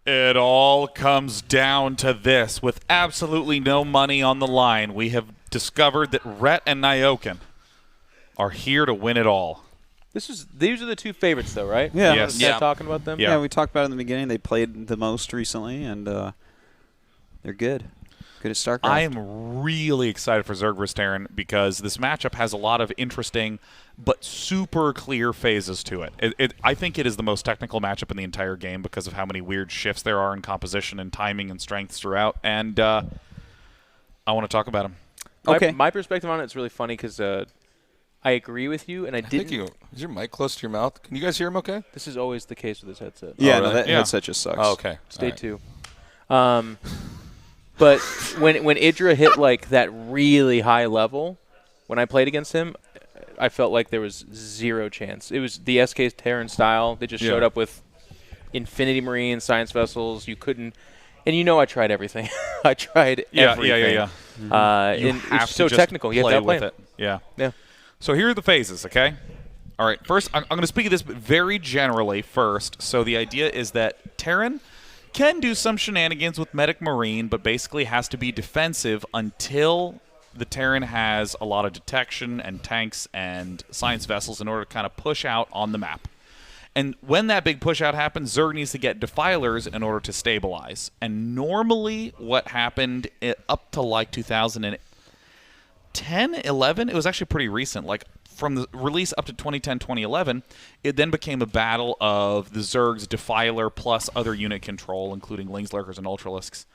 It all comes down to this. With absolutely no money on the line, we have discovered that Rhett and Nyokin are here to win it all. These are the two favorites, though, right? Yeah. Yes. Yeah. Talking about them? Yeah, we talked about it in the beginning. They played the most recently, and they're good. Good at StarCraft. I am really excited for Zerg vs. Terran because this matchup has a lot of interesting but super clear phases to it. I think it is the most technical matchup in the entire game because of how many weird shifts there are in composition and timing and strengths throughout, and I want to talk about them. Okay. My perspective on it is really funny because I agree with you, and I didn't. Is your mic close to your mouth? Can you guys hear him okay? This is always the case with this headset. Yeah, really? no, that Yeah. headset just sucks. Oh, okay. Stay tuned. But when Idra hit like that really high level, when I played against him, I felt like there was zero chance. It was the SK Terran style. They just showed up with Infinity Marines, Science Vessels. You couldn't, and I tried everything. I tried everything. Yeah. And have it's to so just technical. You have to play play with it. Yeah. Yeah. So here are the phases, okay? All right, first, I'm going to speak of this very generally first. So the idea is that Terran can do some shenanigans with Medic Marine, but basically has to be defensive until the Terran has a lot of detection and tanks and science vessels in order to kind of push out on the map. And when that big push out happens, Zerg needs to get defilers in order to stabilize. And normally what happened up to like 2010, 11, it was actually pretty recent, like from the release up to 2010, 2011, it then became a battle of the Zerg's Defiler plus other unit control, including Lings, Lurkers, and Ultralisks,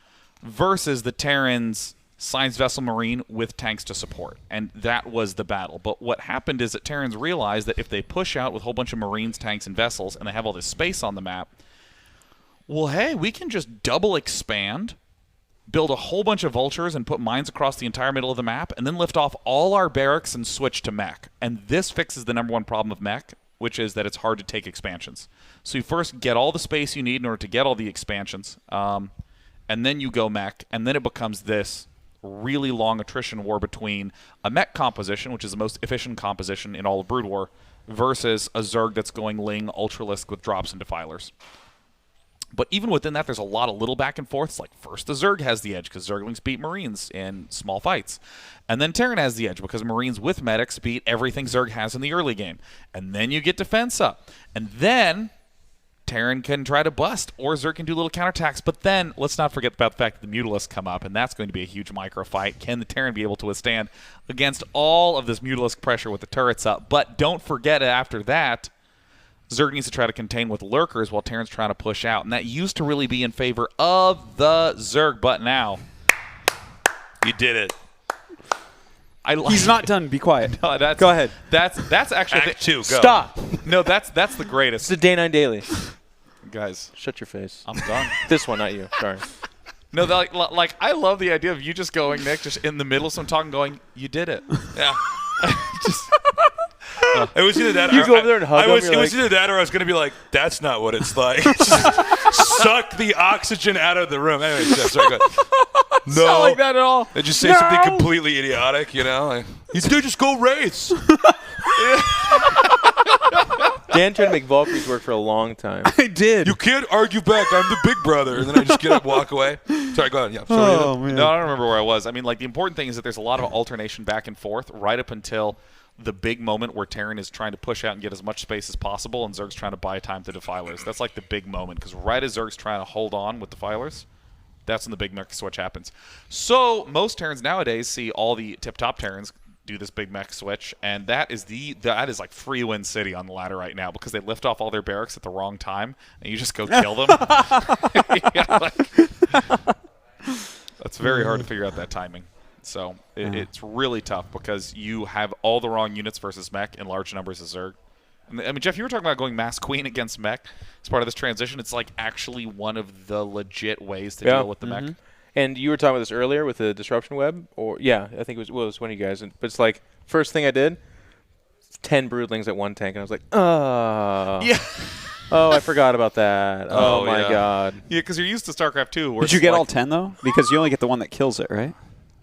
versus the Terran's Science Vessel Marine with tanks to support. And that was the battle. But what happened is that Terrans realized that if they push out with a whole bunch of Marines, tanks, and vessels, and they have all this space on the map, well, hey, we can just double expand, build a whole bunch of vultures and put mines across the entire middle of the map, and then lift off all our barracks and switch to mech. And this fixes the number one problem of mech, which is that it's hard to take expansions. So you first get all the space you need in order to get all the expansions, and then you go mech, and then it becomes this really long attrition war between a mech composition, which is the most efficient composition in all of Brood War, versus a Zerg that's going Ling, Ultralisk with drops and defilers. But even within that, there's a lot of little back and forths. Like, first the Zerg has the edge because Zerglings beat Marines in small fights. And then Terran has the edge because Marines with medics beat everything Zerg has in the early game. And then you get defense up. And then Terran can try to bust, or Zerg can do little counterattacks. But then, let's not forget about the fact that the Mutalisks come up, and that's going to be a huge micro fight. Can the Terran be able to withstand against all of this Mutalisk pressure with the turrets up? But don't forget, after that, Zerg needs to try to contain with Lurkers while Terran's trying to push out. And that used to really be in favor of the Zerg, but now You did it. He's not done. Be quiet. No, Go ahead. That's actually Act 2, go. Stop. No, that's the greatest. It's a Day 9 Daily. Guys, Shut your face. I'm done. This one, not you. Sorry. No, like I love the idea of you just going, Nick, just in the middle of some talking, going, "You did it." Yeah. Just It was either that. You or go over there and hug him, It was you're like- either that, or I was going to be like, "That's not what it's like." Just suck the oxygen out of the room. Anyway, sorry, go ahead. No, Not like that at all. They just say something completely idiotic, you know? Like, you do just go race. Dan tried to make Valkyries work for a long time. I did. You can't argue back. I'm the big brother. And then I just get up, walk away. Sorry, go ahead. Yeah. Sorry, man. no, I don't remember where I was. I mean, like the important thing is that there's a lot of alternation back and forth right up until the big moment where Terran is trying to push out and get as much space as possible, and Zerg's trying to buy time to Defilers. That's like the big moment, because right as Zerg's trying to hold on with Defilers, that's when the big mech switch happens. So most Terrans nowadays see all the tip-top Terrans do this big mech switch, and that is like free win city on the ladder right now, because they lift off all their barracks at the wrong time, and you just go kill them. Yeah, that's very hard to figure out that timing. So it's really tough because you have all the wrong units versus mech in large numbers of Zerg. I mean, Jeff, you were talking about going Mass Queen against mech as part of this transition. It's like actually one of the legit ways to deal with the mech. And you were talking about this earlier with the disruption web, or I think it was one of you guys. But it's like first thing I did, 10 broodlings at one tank, and I was like, Yeah. oh, I forgot about that. Oh my yeah. god. Yeah, because you're used to StarCraft 2. Where Did you it's get like, all 10, though? Because you only get the one that kills it, right?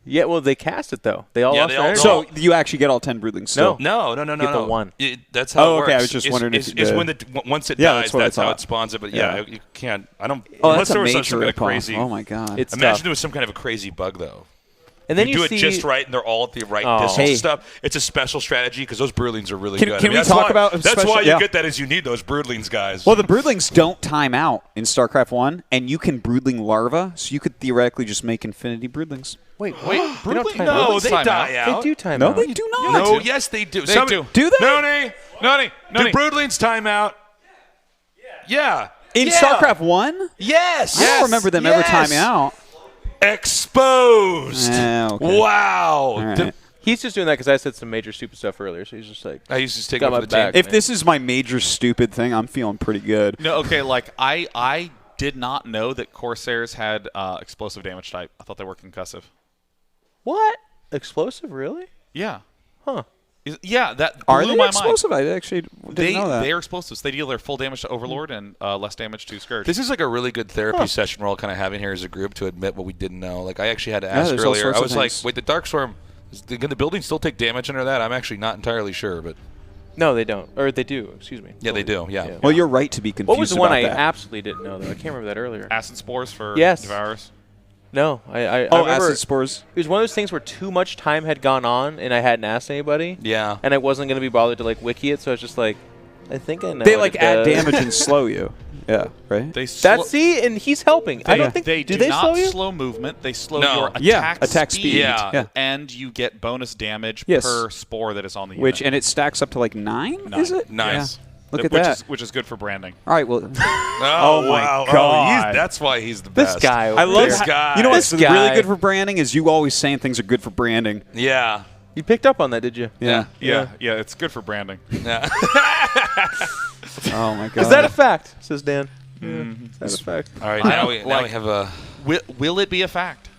Yeah, well, they cast it, though. They all Yeah, lost they their all energy. So you actually get all 10 broodlings still? No. Get the one. That's how Oh, it works. okay, I was just wondering if it's, you it's did. when once it Yeah, dies, that's what I that's how thought. it spawns it. But Yeah. you can't. I don't. Oh, unless that's a there was major some kind of ripoff. crazy. Oh, my God. It's Imagine tough. there was some kind of a crazy bug though. And then you do you it see just right, and they're all at the right Oh. distance Hey. and stuff. It's a special strategy because those broodlings are really Can- good. can we that's talk why, about That's special- why you yeah. get that is you need those broodlings, guys. Well, the broodlings don't time out in StarCraft 1, and you can broodling larva, so you could theoretically just make infinity broodlings. Wait, Wait, they don't broodling? time no, out. they time die out. out. They do time No, out. they do not. No, yes, they do. They do. Do they? Noni, Noni, do broodlings time out? Yeah. In Yeah. StarCraft 1? Yes. I don't remember them ever Yes. timing out. Exposed. Okay. Wow. All right. He's just doing that because I said some major stupid stuff earlier, so he's just like, I used to take Got over my the team. back. If this is my major stupid thing, I'm feeling pretty good. No, okay, like I did not know that Corsairs had explosive damage type. I thought they were concussive. what? Explosive, really? Yeah. Huh. Yeah, that Are blew they my explosive? I actually didn't mind. know that. They are explosives. They deal their full damage to Overlord and less damage to Scourge. This is like a really good therapy session we're all kind of having here as a group to admit what we didn't know. Like I actually had to ask there's all earlier. sorts I of was like, things. wait, the Dark Swarm, can the building still take damage under that? I'm actually not entirely sure, but No, they don't. Or they do, excuse me. yeah, they do. Yeah. Well, you're right to be confused What was the one about I that. absolutely didn't know, though? I can't remember that earlier. Acid Spores for Yes. Devourers. No, I Oh, remember acid spores. it was one of those things where too much time had gone on and I hadn't asked anybody. Yeah. And I wasn't going to be bothered to, like, wiki it, so I was just like, I think I know They what like it add does. damage and slow you. Yeah, right? They That's, see, and he's helping. I don't think, they do do they not slow you? slow movement. They slow No. your Yeah, attack, attack speed. Yeah. and you get bonus damage Yes. per spore that is on the Which unit. and it stacks up to like 9, is it? Nice. Yeah. Look at which that. which is good for branding. All right, well, Oh, my wow. God. That's why he's the This best. guy over I love there. This guy. You know what's This really guy. good for branding is you always saying things are good for branding. Yeah. You picked up on that, did you? Yeah. Yeah, it's good for branding. Yeah. Oh my god. Is that a fact? Says Dan. Is that a fact? All right. I Now don't we like- have a. Will it be a fact?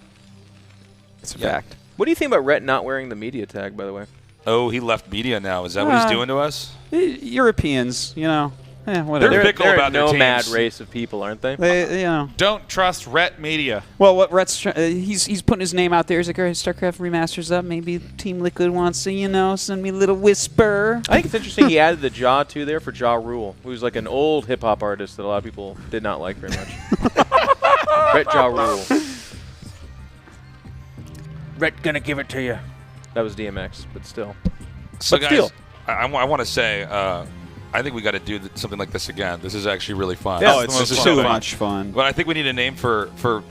It's a Yeah. fact. What do you think about Rhett not wearing the media tag, by the way? Oh, he left media now. Is that what he's doing to us? Europeans, you know, whatever. They're fickle they're about a their nomad teams. race of people, aren't they? They, you know. Don't trust Rhett Media. Well, what Rhett's he's putting his name out there. He's like, all right, StarCraft remasters up. Maybe Team Liquid wants to, send me a little whisper. I think it's interesting he added the Jaw too there for Jaw Rule, who's like an old hip hop artist that a lot of people did not like very much. Rhett Jaw Rule. Rhett gonna give it to you. That was DMX, but still. So, But guys, still. I want to say, I think we got to do something like this again. This is actually really fun. Yeah, Oh, it's it's This is so fun. much fun. But I think we need a name for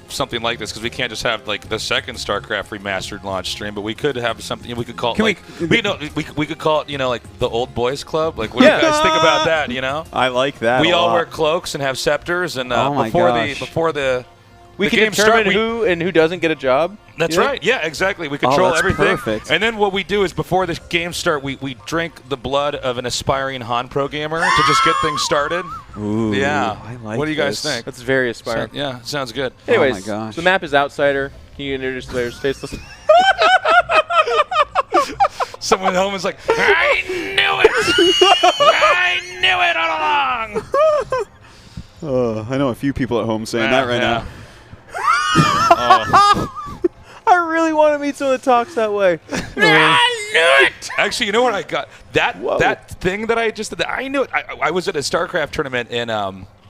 something like this because we can't just have like the second StarCraft remastered launch stream, but we could have something we could call it Can like we could call it like the Old Boys Club. Like what Yeah. do you guys think about that? I like that. We a all lot. wear cloaks and have scepters, and Oh my gosh. before the We the can game determine start, who and who doesn't get a job. That's you think? right. Yeah, exactly. We control that's everything. perfect. And then what we do is before the game start, we drink the blood of an aspiring Han Pro gamer to just get things started. Ooh, Yeah. I like What do you guys this. think? That's very aspiring. Yeah, sounds good. Anyways, Oh my gosh. the map is Outsider. Can you introduce the players? Tasteless. Someone at home is like, I knew it! I knew it all along! I know a few people at home saying that right now. I really want to meet someone that talks that way. I knew it! Actually, you know what I got? Whoa. That thing that I just did, I knew it. I was at a StarCraft tournament in,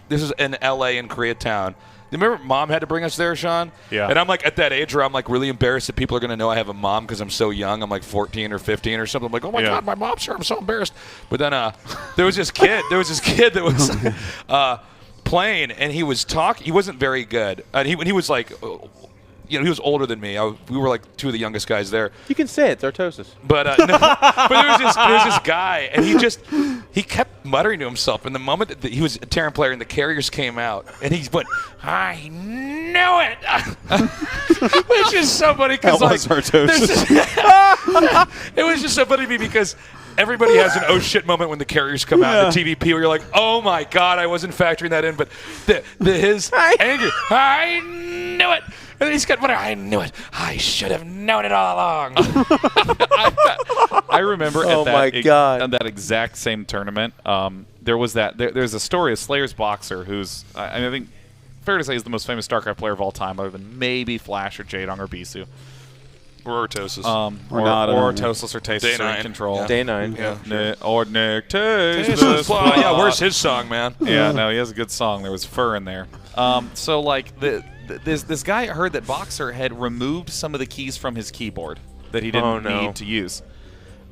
this is in L.A. in Koreatown. You remember Mom had to bring us there, Sean? Yeah. And I'm like at that age where I'm like really embarrassed that people are going to know I have a mom because I'm so young. I'm like 14 or 15 or something. I'm like, oh my Yeah. God, my mom's here. I'm so embarrassed. But then there was this kid. That was playing, and he was talking. He wasn't very good. And he was like, he was older than me. We were like two of the youngest guys there. You can say it. It's Artosis. But no, but there was this guy, and he kept muttering to himself. And the moment that he was a Terran player and the carriers came out, and he went, I knew it! Which is so funny because That like was Artosis. it was just so funny to me because everybody has an oh shit moment when the carriers come out in the TVP where you're like, oh my God, I wasn't factoring that in. But his anger, I knew it. And then he's got, I knew it. I should have known it all along. I remember Oh at that my God. at that exact same tournament. There was there's a story of Slayer's Boxer, who's I think fair to say is the most famous StarCraft player of all time, other than maybe Flash or Jaedong or Bisu. Or Ortosis. Or not, I or don't know. Ortosis or Taste Day Serene 9. Control. Yeah. Day 9. Yeah. Or Nick Taste. Yeah, where's his song, man? Yeah, no, he has a good song. There was fur in there. So like this guy heard that Boxer had removed some of the keys from his keyboard that he didn't need to use.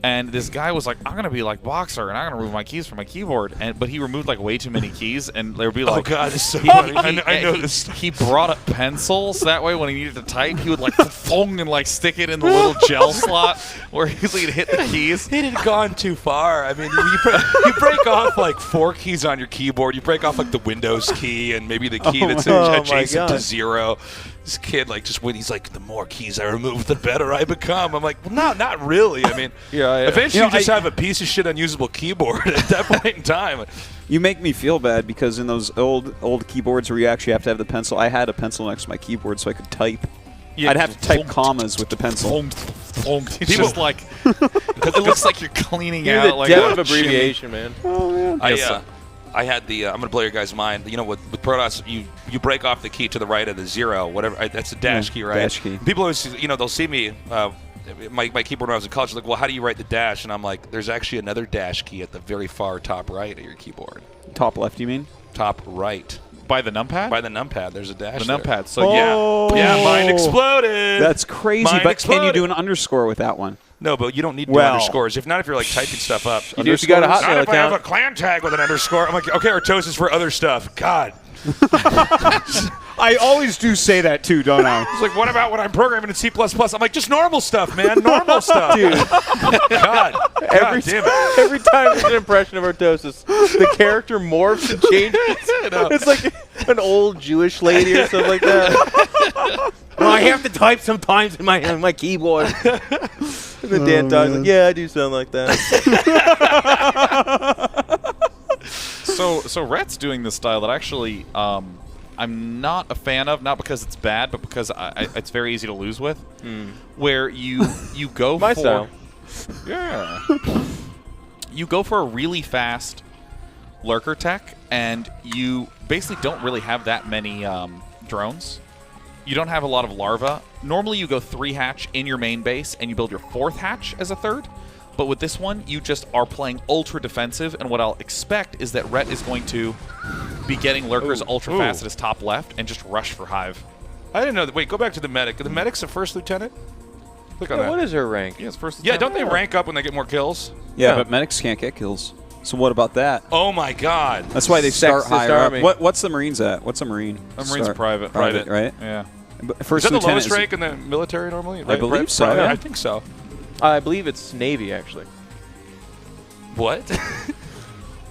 And this guy was like, I'm going to be like Boxer, and I'm going to remove my keys from my keyboard. But he removed, like, way too many keys, and they would be like... Oh, God, this is so funny. I know this. He brought up pencils. That way, when he needed to type, he would, like, thong and, like, stick it in the little gel slot where he'd hit the keys. It had gone too far. I mean, you break off, like, 4 keys on your keyboard. You break off, like, the Windows key and maybe the key that's adjacent to 0. This kid, like, just when he's like, the more keys I remove, the better I become. I'm like, well, no, not really. I mean, eventually you just have a piece of shit unusable keyboard at that point in time. You make me feel bad because in those old keyboards where you actually have to have the pencil, I had a pencil next to my keyboard so I could type. Yeah, I'd have to type commas with the pencil. It's just like, because it looks like you're cleaning You're out the like depth a of abbreviation, man. Oh, man. I had the I'm gonna blow your guys' mind. You know, with Protoss, you break off the key to the right of the 0, whatever. That's a dash key, right? Dash key. People always, they'll see me. My keyboard when I was in college, like, well, how do you write the dash? And I'm like, there's actually another dash key at the very far top right of your keyboard. Top left, you mean? Top right. by the numpad. By the numpad, there's a dash. The there. numpad. So Yeah, mine exploded. That's crazy. Mine But exploded. can you do an underscore with that one? No, but you don't need to do Well. underscores. If not, if you're like typing stuff up. You do if you got a Not Hotmail if I have a account. clan tag with an underscore. I'm like, okay, Ortosis for other stuff. God. I always do say that too, don't I? It's like, what about when I'm programming in C++? I'm like, just normal stuff, man. Normal stuff. Dude, God. every, God damn it. every time there's an impression of Ortosis, the character morphs and changes. It's like an old Jewish lady or something like that. Well, I have to type sometimes in my keyboard. And then Dan Todd's like, yeah, I do sound like that. So Rhett's doing this style that actually I'm not a fan of, not because it's bad, but because it's very easy to lose with. Where you go My for style. Yeah. You go for a really fast lurker tech, and you basically don't really have that many drones. You don't have a lot of larvae. Normally you go 3 hatch in your main base, and you build your 4th hatch as a 3rd. But with this one, you just are playing ultra defensive, and what I'll expect is that Rhett is going to be getting lurkers ultra fast at his top left and just rush for hive. I didn't know that. Wait, go back to the medic. The medic's a first lieutenant? Click on Yeah, that. what is her rank? Yes, first. Yeah, don't they rank up when they get more kills? Yeah, but medics can't get kills. So what about that? Oh, my God. That's why they start Sexist higher army. up. What's the Marines at? What's a Marine? A Marine's Start? private. Private, right? Yeah. But Is First that the lieutenant lowest rank in the military normally? I believe so, Private? yeah. I think so. I believe it's Navy, actually. What?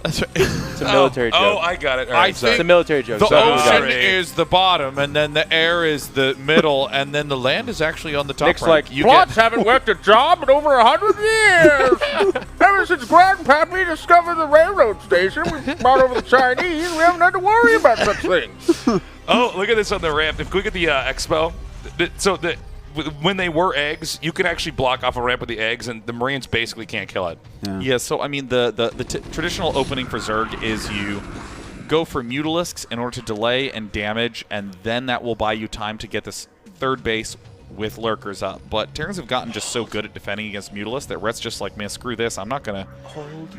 That's right. It's a military joke. Oh, I got it. All right, think- It's a military joke. The Sorry. ocean Sorry. is the bottom, and then the air is the middle, and then the land is actually on the top. Nick's rank. like, you plots get, haven't worked a job in over 100 years. Ever since Grandpappy discovered the railroad station, we brought over the Chinese. We haven't had to worry about such things. Oh, look at this on the ramp. If we look at the expo, when they were eggs, you can actually block off a ramp with the eggs, and the Marines basically can't kill it. yeah. So I mean, the traditional opening for Zerg is you go for Mutalisks in order to delay and damage, and then that will buy you time to get this 3rd base with lurkers up. But Terrans have gotten just so good at defending against Mutalisks that Rhett's just like, man, screw this. I'm not gonna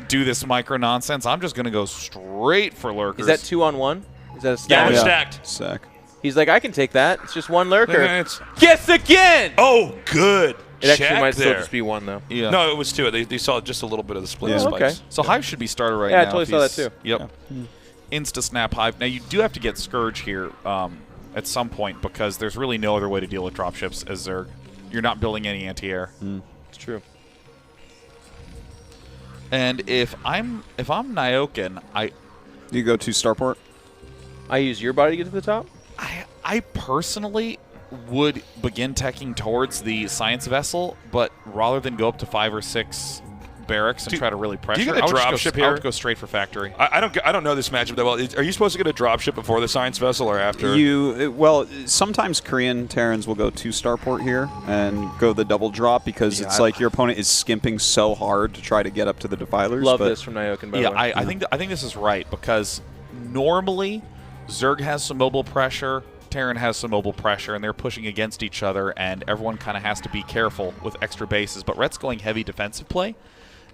do this micro nonsense. I'm just gonna go straight for lurkers. Is that 2-on-1? Is that a Yeah, stack? we're Yeah. stacked. Sack. He's like, I can take that. It's just one lurker. It's- Guess again! Oh, good. It actually Check might still there. just be one, though. Yeah. No, it was 2. They saw just a little bit of the split Yeah. spikes. Okay. So Hive should be started right Yeah, I now. totally if saw that he's- too. Yep. Insta snap Hive. Now you do have to get Scourge here at some point because there's really no other way to deal with dropships as Zerg. You're not building any anti-air. It's true. And if I'm Nyokin, You go to Starport? I use your body to get to the top? I personally would begin teching towards the science vessel, but rather than go up to 5 or 6 barracks and try to really pressure, you get a I would just dropship I would here? go straight for factory. I don't know this matchup that well. Are you supposed to get a dropship before the science vessel or after? Well, sometimes Korean Terrans will go to Starport here and go the double drop because it's like your opponent is skimping so hard to try to get up to the defilers. Love but this from Nyokin, by Yeah, the way. I think this is right because normally Zerg has some mobile pressure, Terran has some mobile pressure, and they're pushing against each other, and everyone kind of has to be careful with extra bases. But Rhett's going heavy defensive play,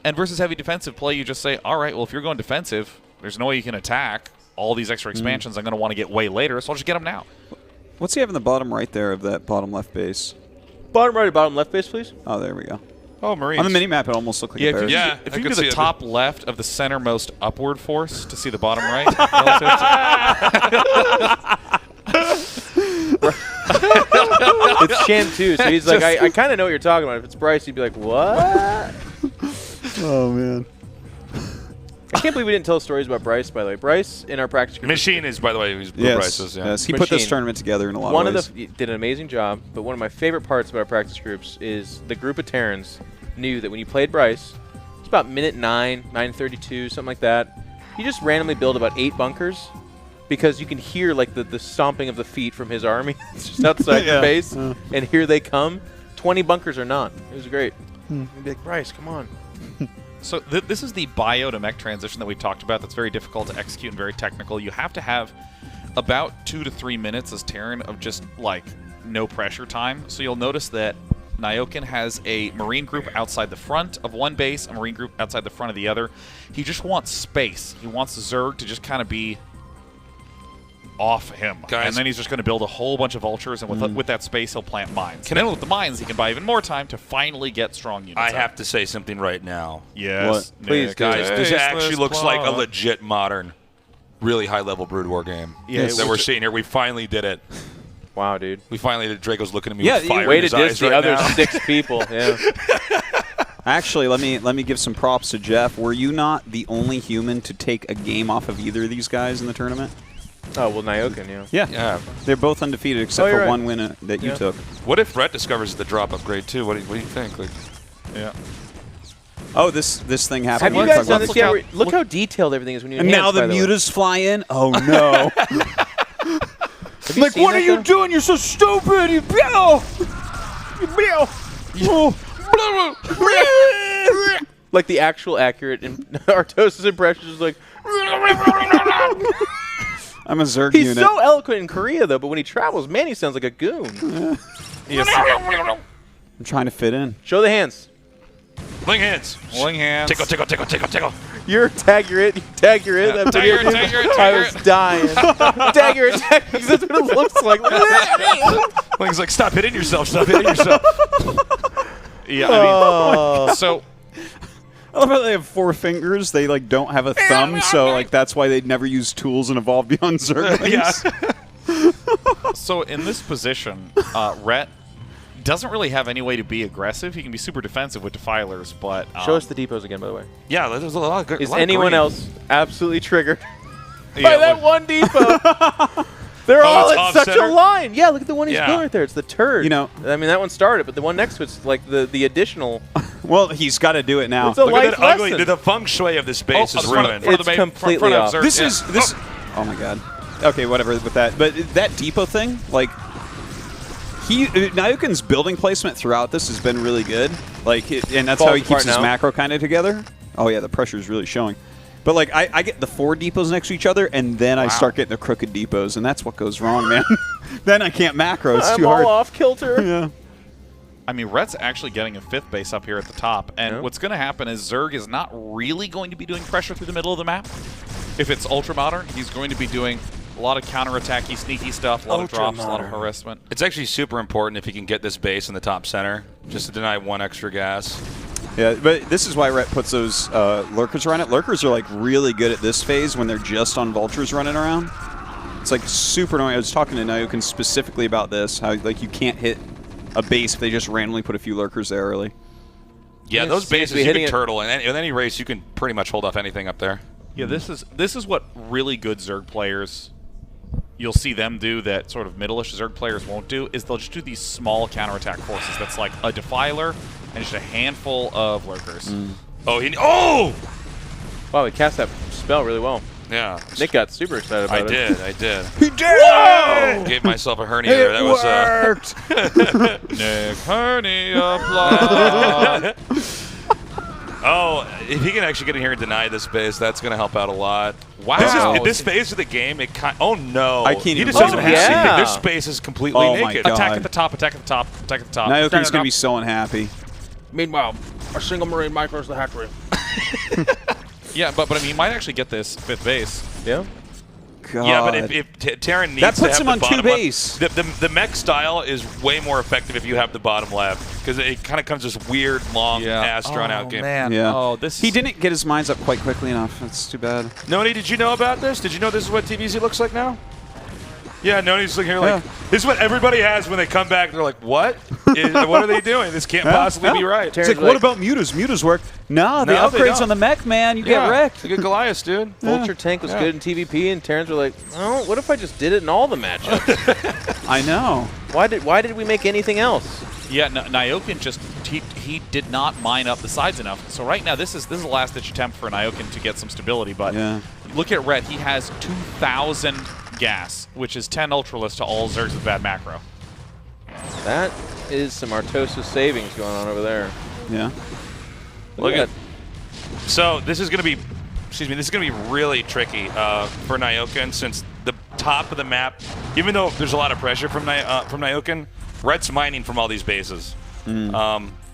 and versus heavy defensive play, you just say, all right, well, if you're going defensive, there's no way you can attack all these extra expansions I'm going to want to get way later, so I'll just get them now. What's he have in the bottom right there of that bottom left base? Bottom right or bottom left base, please. Oh, there we go. Oh, Marines. On the mini map, it almost looked like a bear. Yeah, if I you could do see the it. top left of the centermost upward force to see the bottom right, It's Shan too, so he's like, I kind of know what you're talking about. If it's Bryce, he'd be like, what? Oh, man. I can't believe we didn't tell stories about Bryce, by the way. Bryce, in our practice group, Machine is, by the way, who's Yes, Bryce's. Yeah. yes. He put this Machine. tournament together in a lot one of of ways. the did an amazing job, but one of my favorite parts about our practice groups is the group of Terrans knew that when you played Bryce, it's about minute 9:32, something like that. You just randomly build about 8 bunkers because you can hear like the stomping of the feet from his army just outside Yeah. the base, and here they come. 20 bunkers or none. It was great. You'd be like, Bryce, come on. So this is the bio to mech transition that we talked about that's very difficult to execute and very technical. You have to have about 2 to 3 minutes as Terran of just, like, no pressure time. So you'll notice that Nyokin has a Marine group outside the front of one base, a Marine group outside the front of the other. He just wants space. He wants Zerg to just kind of be off him. Guys. And then he's just going to build a whole bunch of vultures, and with that space, he'll plant mines. And then with the mines, he can buy even more time to finally get strong units I out. have to say something right now. Yes. What? Please, Nick. Guys, this Faceless actually looks like a plot. legit modern, really high-level Brood War game Yeah, it that was we're ju- seeing here. We finally did it. Wow, dude. We finally did. Draco's looking at me Yeah, with fire Way in to his diss eyes the right other now. 6 people. Yeah. Actually, let me give some props to Jeff. Were you not the only human to take a game off of either of these guys in the tournament? Oh, well, Nyokin, yeah. Yeah. Yeah. They're both undefeated except you're for right. one win that you Yeah. took. What if Rhett discovers the drop upgrade too? What do you think? Like, Yeah. Oh, this thing happened. Have you when guys we done talked this about- yet? Look how detailed everything is when you And enhance, now the by way. mutas fly in? Oh, no. Have you seen that, though? doing? You're so stupid! You bill! You Like the actual accurate and Artos' impression is like, I'm a Zerg he's unit. so eloquent in Korea though, but when he travels, man, he sounds like a goon. I'm trying to fit in. Show the hands. Ling hands. Ling hands. Tickle, tickle, tickle, tickle, tickle. You're tag your it. You tag your it. That Tagger video, it, dude. tagger it, I tagger was it. dying. Tagger it, tagger it, 'cause that's what it looks like. Ling's like, stop hitting yourself. Stop hitting yourself. Yeah, I mean, Oh. so I love how they have 4 fingers. They like don't have a thumb, so like that's why they'd never use tools and evolve beyond Zerglings. So in this position, Rhett doesn't really have any way to be aggressive. He can be super defensive with Defilers, but Show us the depots again, by the way. Yeah, there's a lot of good. Is a lot of anyone green. else absolutely triggered yeah, by that look- one depot? They're all it's in off such a center? line. Yeah, look at the one he's Yeah. building right there. It's the turd. You know- I mean, that one started, but the one next to it's like the additional. Well, he's got to do it now. It's a Look at life that ugly. lesson. The feng shui of this base Oh, is the front of- ruined. front of the It's main- completely front of off. Zerg, This yeah. is this. Oh my god. Okay, whatever with that. But that depot thing, like, Nyokin's building placement throughout this has been really good. Like, and that's how he Falls apart keeps his now. macro kind of together. Oh yeah, the pressure is really showing. But like, I get the 4 depots next to each other, and then I start getting the crooked depots, and that's what goes wrong, man. Then I can't macro. It's I'm too all hard. off kilter. Yeah. I mean, Rhett's actually getting a 5th base up here at the top, and Yeah. what's going to happen is Zerg is not really going to be doing pressure through the middle of the map. If it's ultra modern, he's going to be doing a lot of counterattacky, sneaky stuff, a lot of drops, a lot of harassment. It's actually super important if you can get this base in the top center, just to deny 1 extra gas. Yeah, but this is why Rhett puts those lurkers around it. Lurkers are like really good at this phase when they're just on vultures running around. It's like super annoying. I was talking to Nyokin specifically about this, how like you can't hit a base if they just randomly put a few lurkers there early. Yeah, Yeah, those seems to bases be you hitting can it. turtle. In any race, you can pretty much hold off anything up there. Yeah, this is what really good Zerg players, you'll see them do that sort of middle-ish Zerg players won't do, is they'll just do these small counterattack forces. That's like a Defiler and just a handful of lurkers. Oh, oh! Wow, he cast that spell really well. Yeah. Nick got super excited about I it. did. I did. He did! Gave myself a hernia there. That was worked! Nick Hernia plot. Oh, if he can actually get in here and deny this phase, that's going to help out a lot. Wow. This phase of the game, oh no. I can't He even just doesn't believe have it. anything. Yeah. Their space is completely Oh my naked. God. Attack at the top, attack at the top, attack at the top. Naokin's Stand going to up. be so unhappy. Meanwhile, a single Marine micros the hatchery. Yeah, but I mean, he might actually get this 5th base. Yeah. God. Yeah, but if Terran needs That to puts have him the on 2 bottom base. left, the mech style is way more effective if you have the bottom left because it kind of comes this weird, long ass drawn out game. Man. Yeah. Oh, this. He didn't get his mines up quite quickly enough. That's too bad. Noni, did you know about this? Did you know this is what TVZ looks like now? Yeah, Noni's looking here like, this is what everybody has when they come back. They're like, what? What are they doing? This can't possibly be right. It's like, what about mutas? Mutas work. No, the No, they upgrades don't. on the mech, man. You Yeah, get wrecked. it's a good Goliath, dude. Vulture tank was good in TVP, and Terrans were like, oh, what if I just did it in all the matchups? I know. Why did we make anything else? Yeah, Nyokin just he did not mine up the sides enough. So right now this is the last ditch attempt for Nyokin to get some stability. But Yeah. look at Red. He has 2,000 gas, which is 10 Ultralisk to all Zergs with bad macro. That is some Artosis savings going on over there. Yeah. Look at. So this is going to be, this is going to be really tricky for Nyokin since the top of the map, even though there's a lot of pressure from Nyokin, Red's mining from all these bases.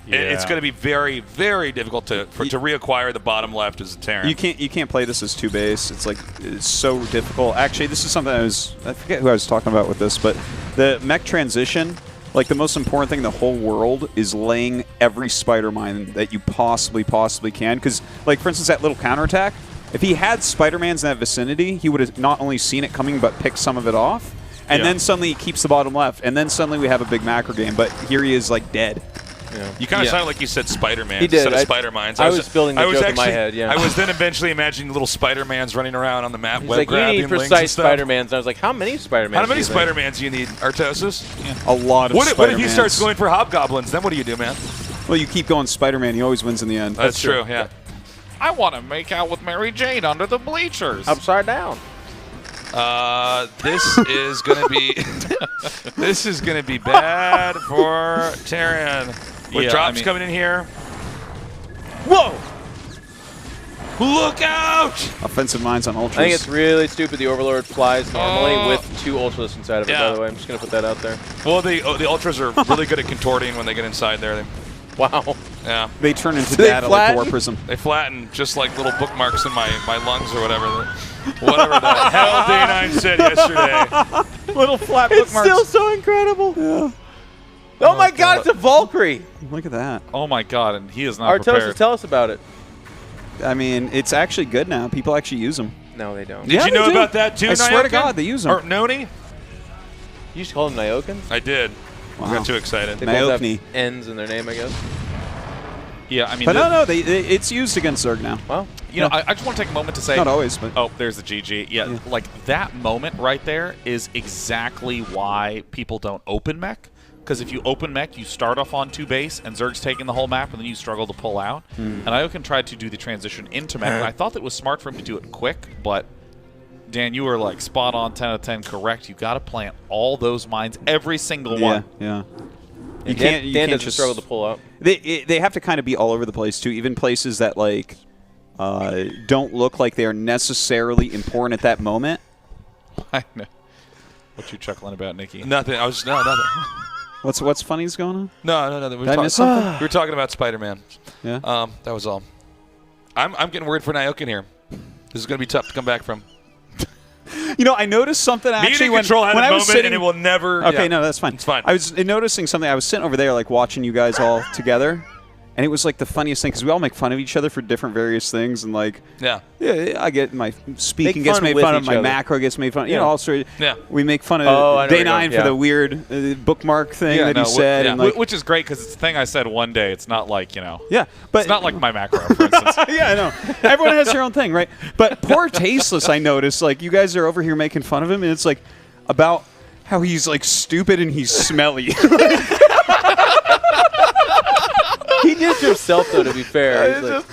It's going to be very, very difficult to reacquire the bottom left as a Terran. You can't play this as 2 base. It's so difficult. Actually, this is something I forget who I was talking about with this, but the mech transition, like the most important thing in the whole world is laying every spider mine that you possibly can. Because, like for instance, that little counterattack, if he had Spider-Mans in that vicinity, he would have not only seen it coming but picked some of it off. And then suddenly he keeps the bottom left, and then suddenly we have a big macro game. But here he is, like, dead. Yeah. You kind of sounded like you said Spider-Man He did. instead of Spider-Mines. I was building the joke in my head, yeah. I was then eventually imagining little Spider-Mans running around on the map, He's web like, you grabbing need links and precise stuff. Spider-Mans. And I was like, how many Spider-Mans How many do you think? Spider-Mans do you need, Artosis? A lot of What if he Spider-Mans. starts going for Hobgoblins? Then what do you do, man? Well, you keep going Spider-Man. He always wins in the end. That's true, yeah. I want to make out with Mary Jane under the bleachers. Upside down. This is gonna be this is gonna be bad for Terran. With drops coming in here. Whoa! Look out! Offensive mines on Ultras. I think it's really stupid the Overlord flies normally Oh. with 2 Ultras inside of it, by the way. I'm just going to put that out there. Well, the Ultras are really good at contorting when they get inside there. Wow. Yeah. They turn into They data like flatten? War Prism. They flatten just like little bookmarks in my lungs or whatever. Whatever the hell Day9 said yesterday. Little flat It's bookmarks. still so incredible. Yeah. Oh my God, it's a Valkyrie. Look at that. Oh my God, and he is not Artosis, prepared. tell us about it. I mean, it's actually good now. People actually use them. No, they don't. Did you they know do. about that too, I swear to Nyokin? God, they use them. Or Noni? You used to call them Nyokin? I did. Wow. I got too excited. They both Nyokni. have N's in their name, I guess. Yeah, I mean, But no, it's used against Zerg now. Wow. you know, I just want to take a moment to say. Not always, but Oh, there's the GG. Yeah, like that moment right there is exactly why people don't open mech. Because if you open mech, you start off on 2 base, and Zerg's taking the whole map, and then you struggle to pull out. And Iokin tried to do the transition into mech, and I thought that was smart for him to do it quick, but Dan, you were like spot on, 10 out of 10 correct. You got to plant all those mines, every single one. Yeah. You can't Dan just doesn't struggle to pull out. They have to kind of be all over the place too, even places that like don't look like they are necessarily important at that moment. I know. What you chuckling about, Nikki? Nothing. I was nothing. What's funny is going on? No. Did I miss something? We were talking about Spider-Man. Yeah. That was all. I'm getting worried for Nyokin here. This is going to be tough to come back from. You know, I noticed something actually Media Control had when a I was moment, sitting. and it will never. Okay, yeah. no, that's fine. It's fine. I was noticing something. I was sitting over there, like watching you guys all together, and it was like the funniest thing because we all make fun of each other for different various things, and like, Yeah. yeah, I get my speaking Make gets fun made with fun of, each my other. macro gets made fun. You Yeah. know, all sorts. Yeah. We make fun of Oh, I know where Day you're 9 going. for the Yeah. weird bookmark thing that no, he said, yeah. and like, Which is great because it's the thing I said one day. It's not like, you know. yeah, but It's not like my macro, for instance. yeah, I know. Everyone has their own thing, right? But poor Tasteless, I noticed, like, you guys are over here making fun of him, and it's like about how he's like stupid and he's smelly. He did it to himself, though, to be fair. He's like,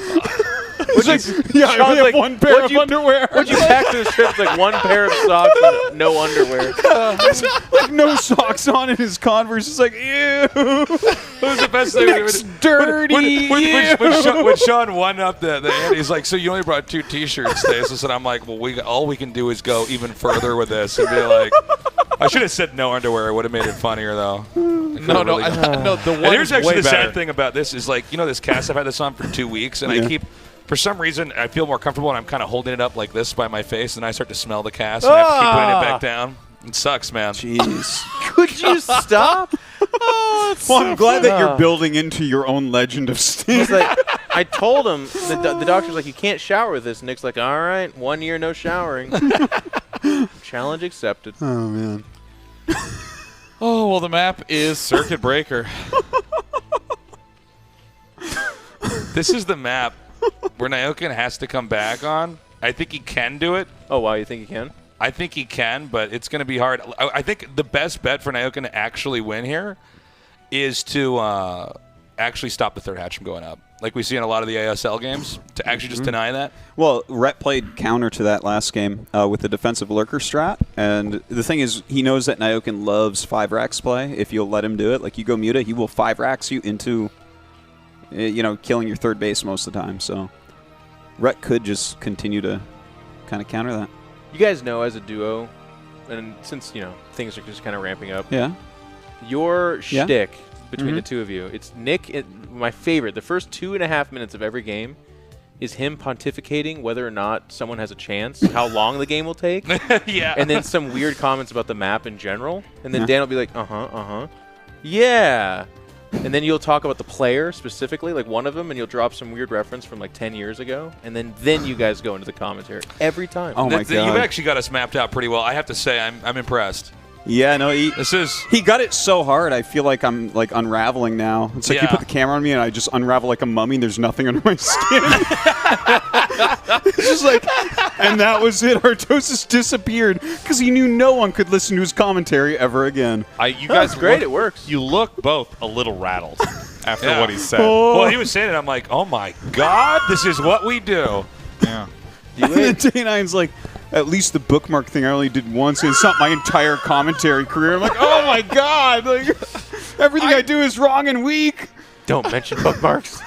He's like, yeah, I only have one pair of underwear. What'd you pack to the trip? It's like one pair of socks and no underwear. Like no socks on in his Converse. It's like, ew. It was the best thing. Nick's dirty. When Sean won up the end, he's like, so you only brought 2 T-shirts, Stasis, and I'm like, well, all we can do is go even further with this and be like, I should have said no underwear. It would have made it funnier though. No. The one And here's actually the better. sad thing about this is like, this cast, I've had this on for 2 weeks, and I keep, for some reason, I feel more comfortable, and I'm kind of holding it up like this by my face, and I start to smell the cast, and I have to keep putting it back down. It sucks, man. Jeez. Could you stop? Well, I'm glad that you're building into your own legend of Sting. It's like, I told him, the doctor's like, you can't shower with this. And Nick's like, all right, 1 year no showering. Challenge accepted. Oh, man. Oh, well, the map is Circuit Breaker. This is the map where Nyokin has to come back on. I think he can do it. Oh, wow, you think you can? I think he can, but it's going to be hard. I think the best bet for Nyokin to actually win here is to actually stop the third hatch from going up, like we see in a lot of the ASL games, to actually just deny that. Well, Rhett played counter to that last game with the defensive lurker strat, and the thing is, he knows that Nyokin loves 5-racks play. If you'll let him do it, like you go Muta, he will 5-racks you into, killing your third base most of the time. So Rhett could just continue to kind of counter that. You guys know as a duo, and since, things are just kind of ramping up, Yeah. your Yeah. shtick between the two of you, it's Nick, my favorite, the first 2.5 minutes of every game is him pontificating whether or not someone has a chance, how long the game will take, Yeah. and then some weird comments about the map in general, and then Dan will be like, yeah. And then you'll talk about the player specifically, like one of them, and you'll drop some weird reference from like 10 years ago, and then you guys go into the commentary every time. Oh, my God. You've actually got us mapped out pretty well. I have to say, I'm impressed. Yeah, no, He got it so hard, I feel like I'm like unraveling now. It's like you Yeah. put the camera on me and I just unravel like a mummy and there's nothing under my skin. It's just like, and that was it. Artosis disappeared because he knew no one could listen to his commentary ever again. You guys great, it works. You look both a little rattled after Yeah. what he said. Well, he was saying it. I'm like, oh my God, this is what we do. Yeah. And then Day9's like, at least the bookmark thing I only did once, and it's not my entire commentary career. I'm like, oh my God, like everything I do is wrong and weak. Don't mention bookmarks.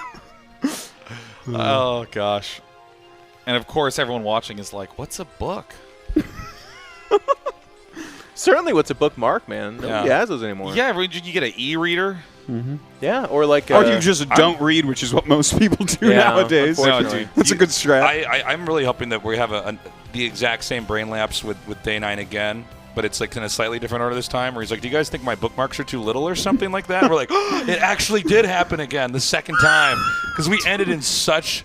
Oh, gosh. And, of course, everyone watching is like, what's a book? Certainly, what's a bookmark, man? Nobody Yeah. has those anymore. Yeah, you get an e-reader? Yeah, or like. Or you just don't read, which is what most people do Yeah, nowadays. unfortunately. No, dude. That's a good strat. I'm really hoping that we have the exact same brain lapse with Day9 again, but it's like in a slightly different order this time, where he's like, do you guys think my bookmarks are too little or something like that? And we're like, oh, it actually did happen again the second time, because we ended in such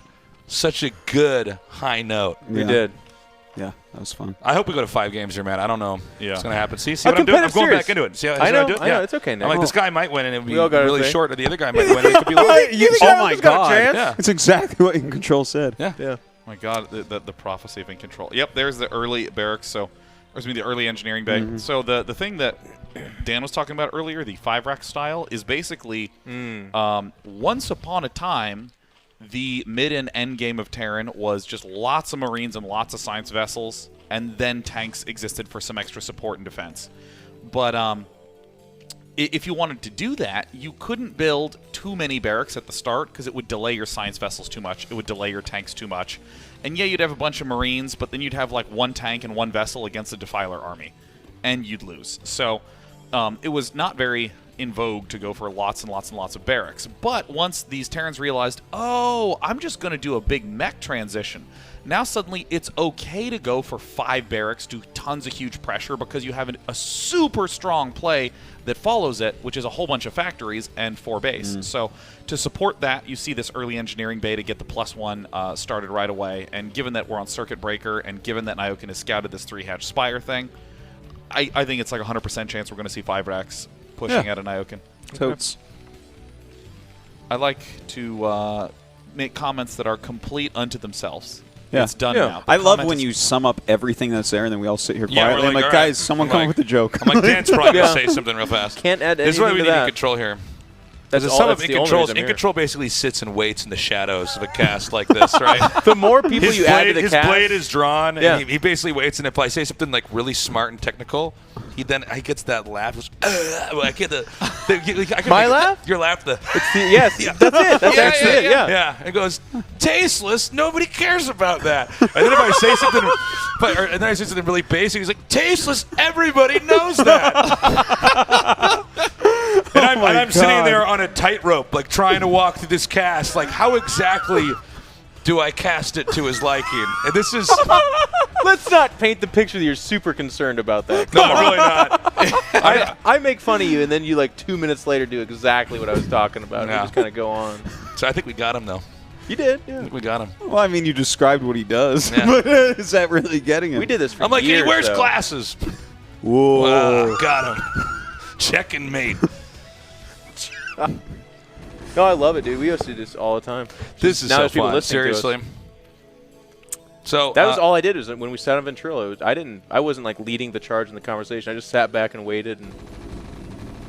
a good high note. We did. Yeah, that was fun. I hope we go to 5 games here, man. I don't know Yeah. what's going to happen. See A what I'm doing? I'm competitive going series. back into it. See how I know, do it? I know. It's okay, Nick. I'm like, this guy might win, and it would be We all got our really thing. short, or the other guy might win, and it could be long. Oh my God. Yeah. It's exactly what In Control said. Yeah. Yeah. My God, the prophecy of In Control. Yep, there's the early barracks. So, the early engineering bay. So the thing that Dan was talking about earlier, the 5-rack style, is basically once upon a time, the mid and end game of Terran was just lots of Marines and lots of science vessels, and then tanks existed for some extra support and defense. But if you wanted to do that, you couldn't build too many barracks at the start because it would delay your science vessels too much. It would delay your tanks too much. And yeah, you'd have a bunch of Marines, but then you'd have like one tank and one vessel against a Defiler army, and you'd lose. So it was not very in vogue to go for lots and lots and lots of barracks. But once these Terrans realized, oh, I'm just going to do a big mech transition, now suddenly it's okay to go for 5 barracks, do tons of huge pressure, because you have a super strong play that follows it, which is a whole bunch of factories and 4 base. So to support that, you see this early engineering bay to get the +1 started right away. And given that we're on Circuit Breaker, and given that Nyokin has scouted this 3-hatch Spire thing, I think it's like 100% chance we're going to see 5 racks pushing at a Nyokin. Totes. I like to make comments that are complete unto themselves. Yeah. It's done Yeah. now. The I love comment when is- you sum up everything that's there, and then we all sit here Yeah, we're quietly. I'm like, like, all right. guys, someone I'm come like- up with a joke. I'm like, Dan's probably going Yeah. to say something real fast. Can't add This is why anything we to need that. control here. That's Because all. some That's of the only In-Control, reason I'm here. In-Control basically sits and waits in the shadows of a cast like this, right? The more people you add to the his cast, blade is drawn, Yeah. and he basically waits, and if I say something like really smart and technical, he gets that laugh. Goes, I get My laugh? Your laugh. yes, that's it. That's actually it. Yeah. Yeah. It goes, tasteless. Nobody cares about that. And then if I say something, and then I say something really basic, he's like, tasteless. Everybody knows that. And I'm sitting there on a tightrope, like trying to walk through this cast. Like, how exactly do I cast it to his liking? And this is Let's not paint the picture that you're super concerned about that. no, really not. I make fun of you, and then you like 2 minutes later do exactly what I was talking about. And Yeah. you just kind of go on. So I think we got him, though. You did. I Yeah. think we got him. Well, I mean, you described what he does, Yeah. but is that really getting him? We did this for I'm like, years. he wears though. glasses. Whoa. Got him. Check and mate. No, I love it, dude. We used to do this all the time. This is now so there's people fun. listening to us. Seriously. So That was all I did was when we sat on Ventrilo. I wasn't like leading the charge in the conversation. I just sat back and waited, and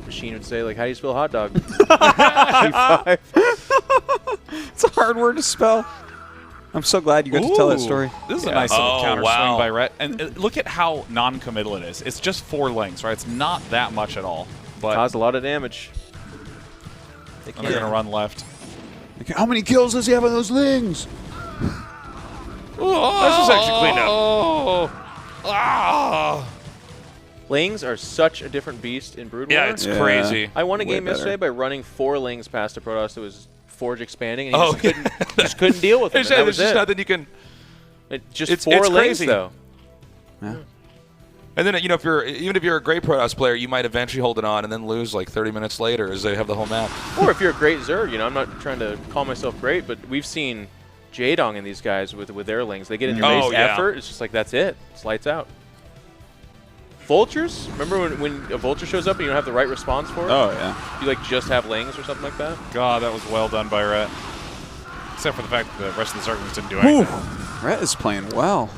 Machine would say like, "How do you spell hot dog?" G5. It's a hard word to spell. I'm so glad you got to tell that story. This is a nice little Oh, counter wow. swing by Rhett. And look at how non-committal it is. It's just 4 lings, right? It's not that much at all. But Caused a lot of damage. they're going to run left. Like, how many kills does he have on those lings? This is actually cleaned up. Lings are such a different beast in Brood War. Yeah, it's Yeah. crazy. I won a Way game better. yesterday by running 4 Lings past a Protoss that was Forge expanding, and Oh, he just couldn't deal with them. There's and that was just it. nothing you can. Just it's 4 Lings, crazy. though. Yeah. And then if you're a great Protoss player, you might eventually hold it on and then lose like 30 minutes later as they have the whole map. Or if you're a great Zerg, I'm not trying to call myself great, but we've seen Jadong and these guys with their Lings. They get into Oh, base yeah. effort. It's just like, that's it. It's lights out. Vultures? Remember when a Vulture shows up and you don't have the right response for it? Oh, yeah. You like just have Lings or something like that? God, that was well done by Rhett. Except for the fact that the rest of the Zerglings didn't do anything. Rhett is playing well.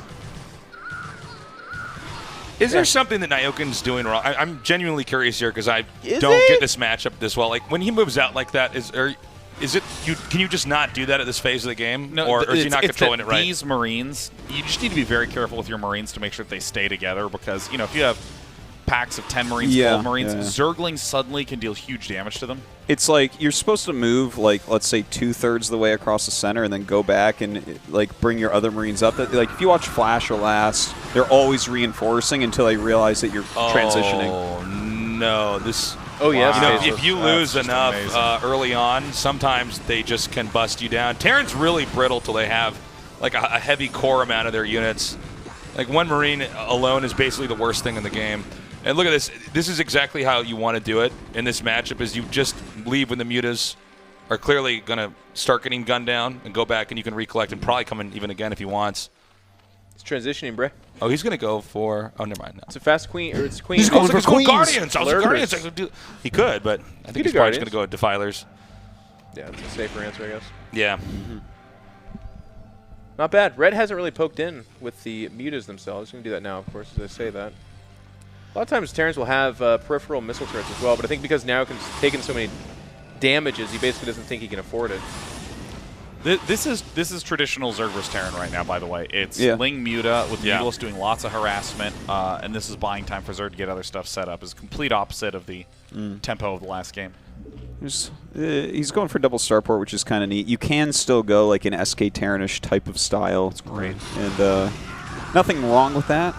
Is there something that Nyokin's doing wrong? I'm genuinely curious here because I Is don't it? get this matchup this well. Like when he moves out like that, can you just not do that at this phase of the game, or is he it's- not it's controlling that it right? These Marines, you just need to be very careful with your Marines to make sure that they stay together because, if you have packs of 10 Marines, Yeah, 12 Marines, yeah. Zerglings suddenly can deal huge damage to them. It's like you're supposed to move, like, let's say 2/3 of the way across the center and then go back and, like, bring your other Marines up. Like, if you watch Flash or Last, they're always reinforcing until they realize that you're transitioning. Oh no, this. Oh, yes. Wow. Faceless. If you That's lose just enough amazing. early on, sometimes they just can bust you down. Terran's really brittle till they have like a heavy core amount of their units. Like one Marine alone is basically the worst thing in the game. And look at this. This is exactly how you want to do it in this matchup is you just leave when the mutas are clearly going to start getting gunned down and go back and you can recollect and probably come in even again if he wants. It's transitioning, bruh. Oh, he's going to go for... Oh, never mind. No. It's a fast queen, or it's queen. He's going for It's called Queens. Guardians. I was like, Lurkers. Guardians. He could, but I think do he's probably just going Guardians. to go with Defilers. Yeah, that's a safer answer, I guess. Yeah. Not bad. Red hasn't really poked in with the mutas themselves. He's going to do that now, of course, as I say that. A lot of times Terrans will have peripheral missile turrets as well, but I think because Nyokin's taken so many damages, he basically doesn't think he can afford it. This is traditional Zerg vs. Terran right now, by the way. It's Yeah. Ling Muta with Yeah. Mutalisk doing lots of harassment, and this is buying time for Zerg to get other stuff set up. It's a complete opposite of the tempo of the last game. He's going for double starport, which is kind of neat. You can still go like an SK Terranish type of style. It's great. And nothing wrong with that.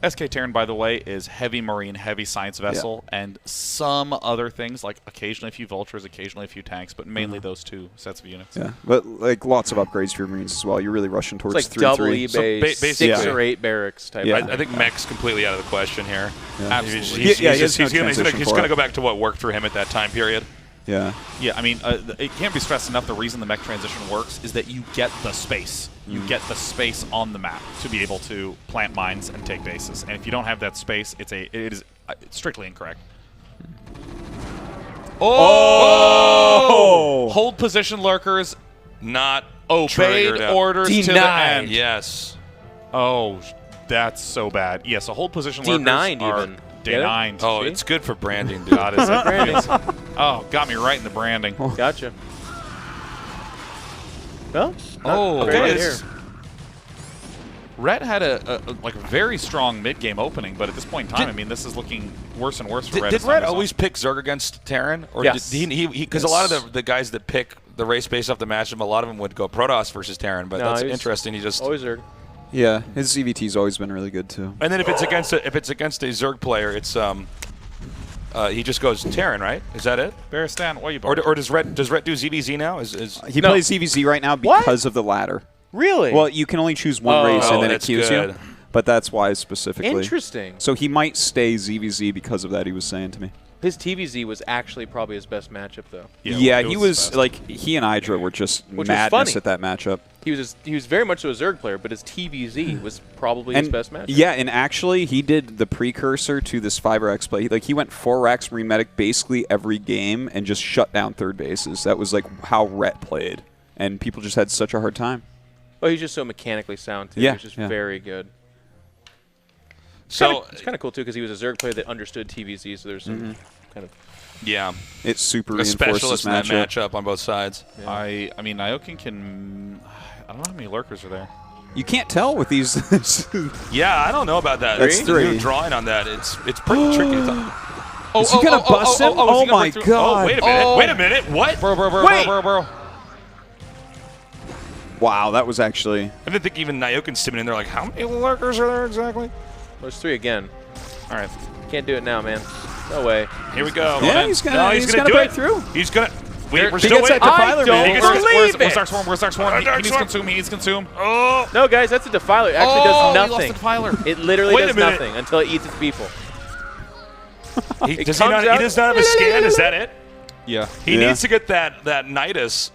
SK Terran, by the way, is heavy Marine, heavy Science Vessel, and some other things, like occasionally a few Vultures, occasionally a few tanks, but mainly those 2 sets of units. Yeah, but like lots of upgrades for your Marines as well. You're really rushing towards It's like 3-3. double So eBay, basically- 6 or 8 barracks type. Yeah. of I think Mech's completely out of the question here. Yeah. Absolutely. He's Yeah, he just- has no transition he's for going to it. go back to what worked for him at that time period. Yeah. Yeah, I mean, it can't be stressed enough. The reason the mech transition works is that you get the space. You get the space on the map to be able to plant mines and take bases. And if you don't have that space, it is strictly incorrect. Oh! Hold position lurkers. Not Obeyed triggered up. orders to the Denied. end. Yes. Oh, that's so bad. Yeah, so hold position lurkers D9 are even. Day 9. Oh, See? it's good for branding, dude. God, is it? Branding. Oh, got me right in the branding. Gotcha. Well, Oh, very okay. good here. Rhett had a very strong mid-game opening, but at this point in time, I mean, this is looking worse and worse for Rhett. Did as time Rhett goes on. always pick Zerg against Terran? Or Yes. did he because a lot of the guys that pick the race based off the matchup, a lot of them would go Protoss versus Terran, but No, that's he was interesting. He just Always Zerg. Yeah, his ZVT's always been really good too. and then if it's against a Zerg player, it's he just goes Terran, right? Is that it? Baristan, what are you Or does Rhett do ZVZ now? Is He No. plays ZVZ right now What? because of the ladder. Really? Well, you can only choose one race and then it that's queues good. you. But that's why specifically. Interesting. So he might stay ZVZ because of that, he was saying to me. His TVZ was actually probably his best matchup, though. Yeah, it he the was best. like, he and Hydra were just Which was madness funny. at that matchup. He was very much so a Zerg player, but his TVZ was probably his best matchup. Yeah, and actually, he did the precursor to this 5RX play. Like, he went 4X Remedic basically every game and just shut down third bases. That was like how Rhett played. And people just had such a hard time. Oh, he's just so mechanically sound, too. Yeah, He's just yeah. very good. so It's kind of cool, too, because he was a Zerg player that understood TVZ, so there's some kind of... yeah, It super a reinforces specialist in that matchup. matchup on both sides. Yeah. I mean, Nyokin can... I don't know how many lurkers are there. You can't tell with these. Yeah, I don't know about that. That's The three. new drawing on that, it's pretty tricky. Is he gonna bust him? is he Oh gonna my break through? god! Oh, wait a minute. Wait a minute. What? Bro. Wow, that was actually. I didn't think even Nyokin's sitting in there like, how many lurkers are there exactly? Well, there's 3 again. All right. Can't do it now, man. No way. Here we go. Yeah, No, he's gonna do break it. through. He's gonna. We're He still gets that waiting. Defiler, man. He gets- Where's Dark Swarm? Where's Dark Swarm? He needs consume. He needs consume. Oh, No, guys, that's a Defiler. It actually Oh, does he lost nothing. the Defiler. It literally Wait a does minute. nothing until it eats its people. he It does comes not out- have a scan. Is that it? Yeah. He Yeah. needs to get that Nidus.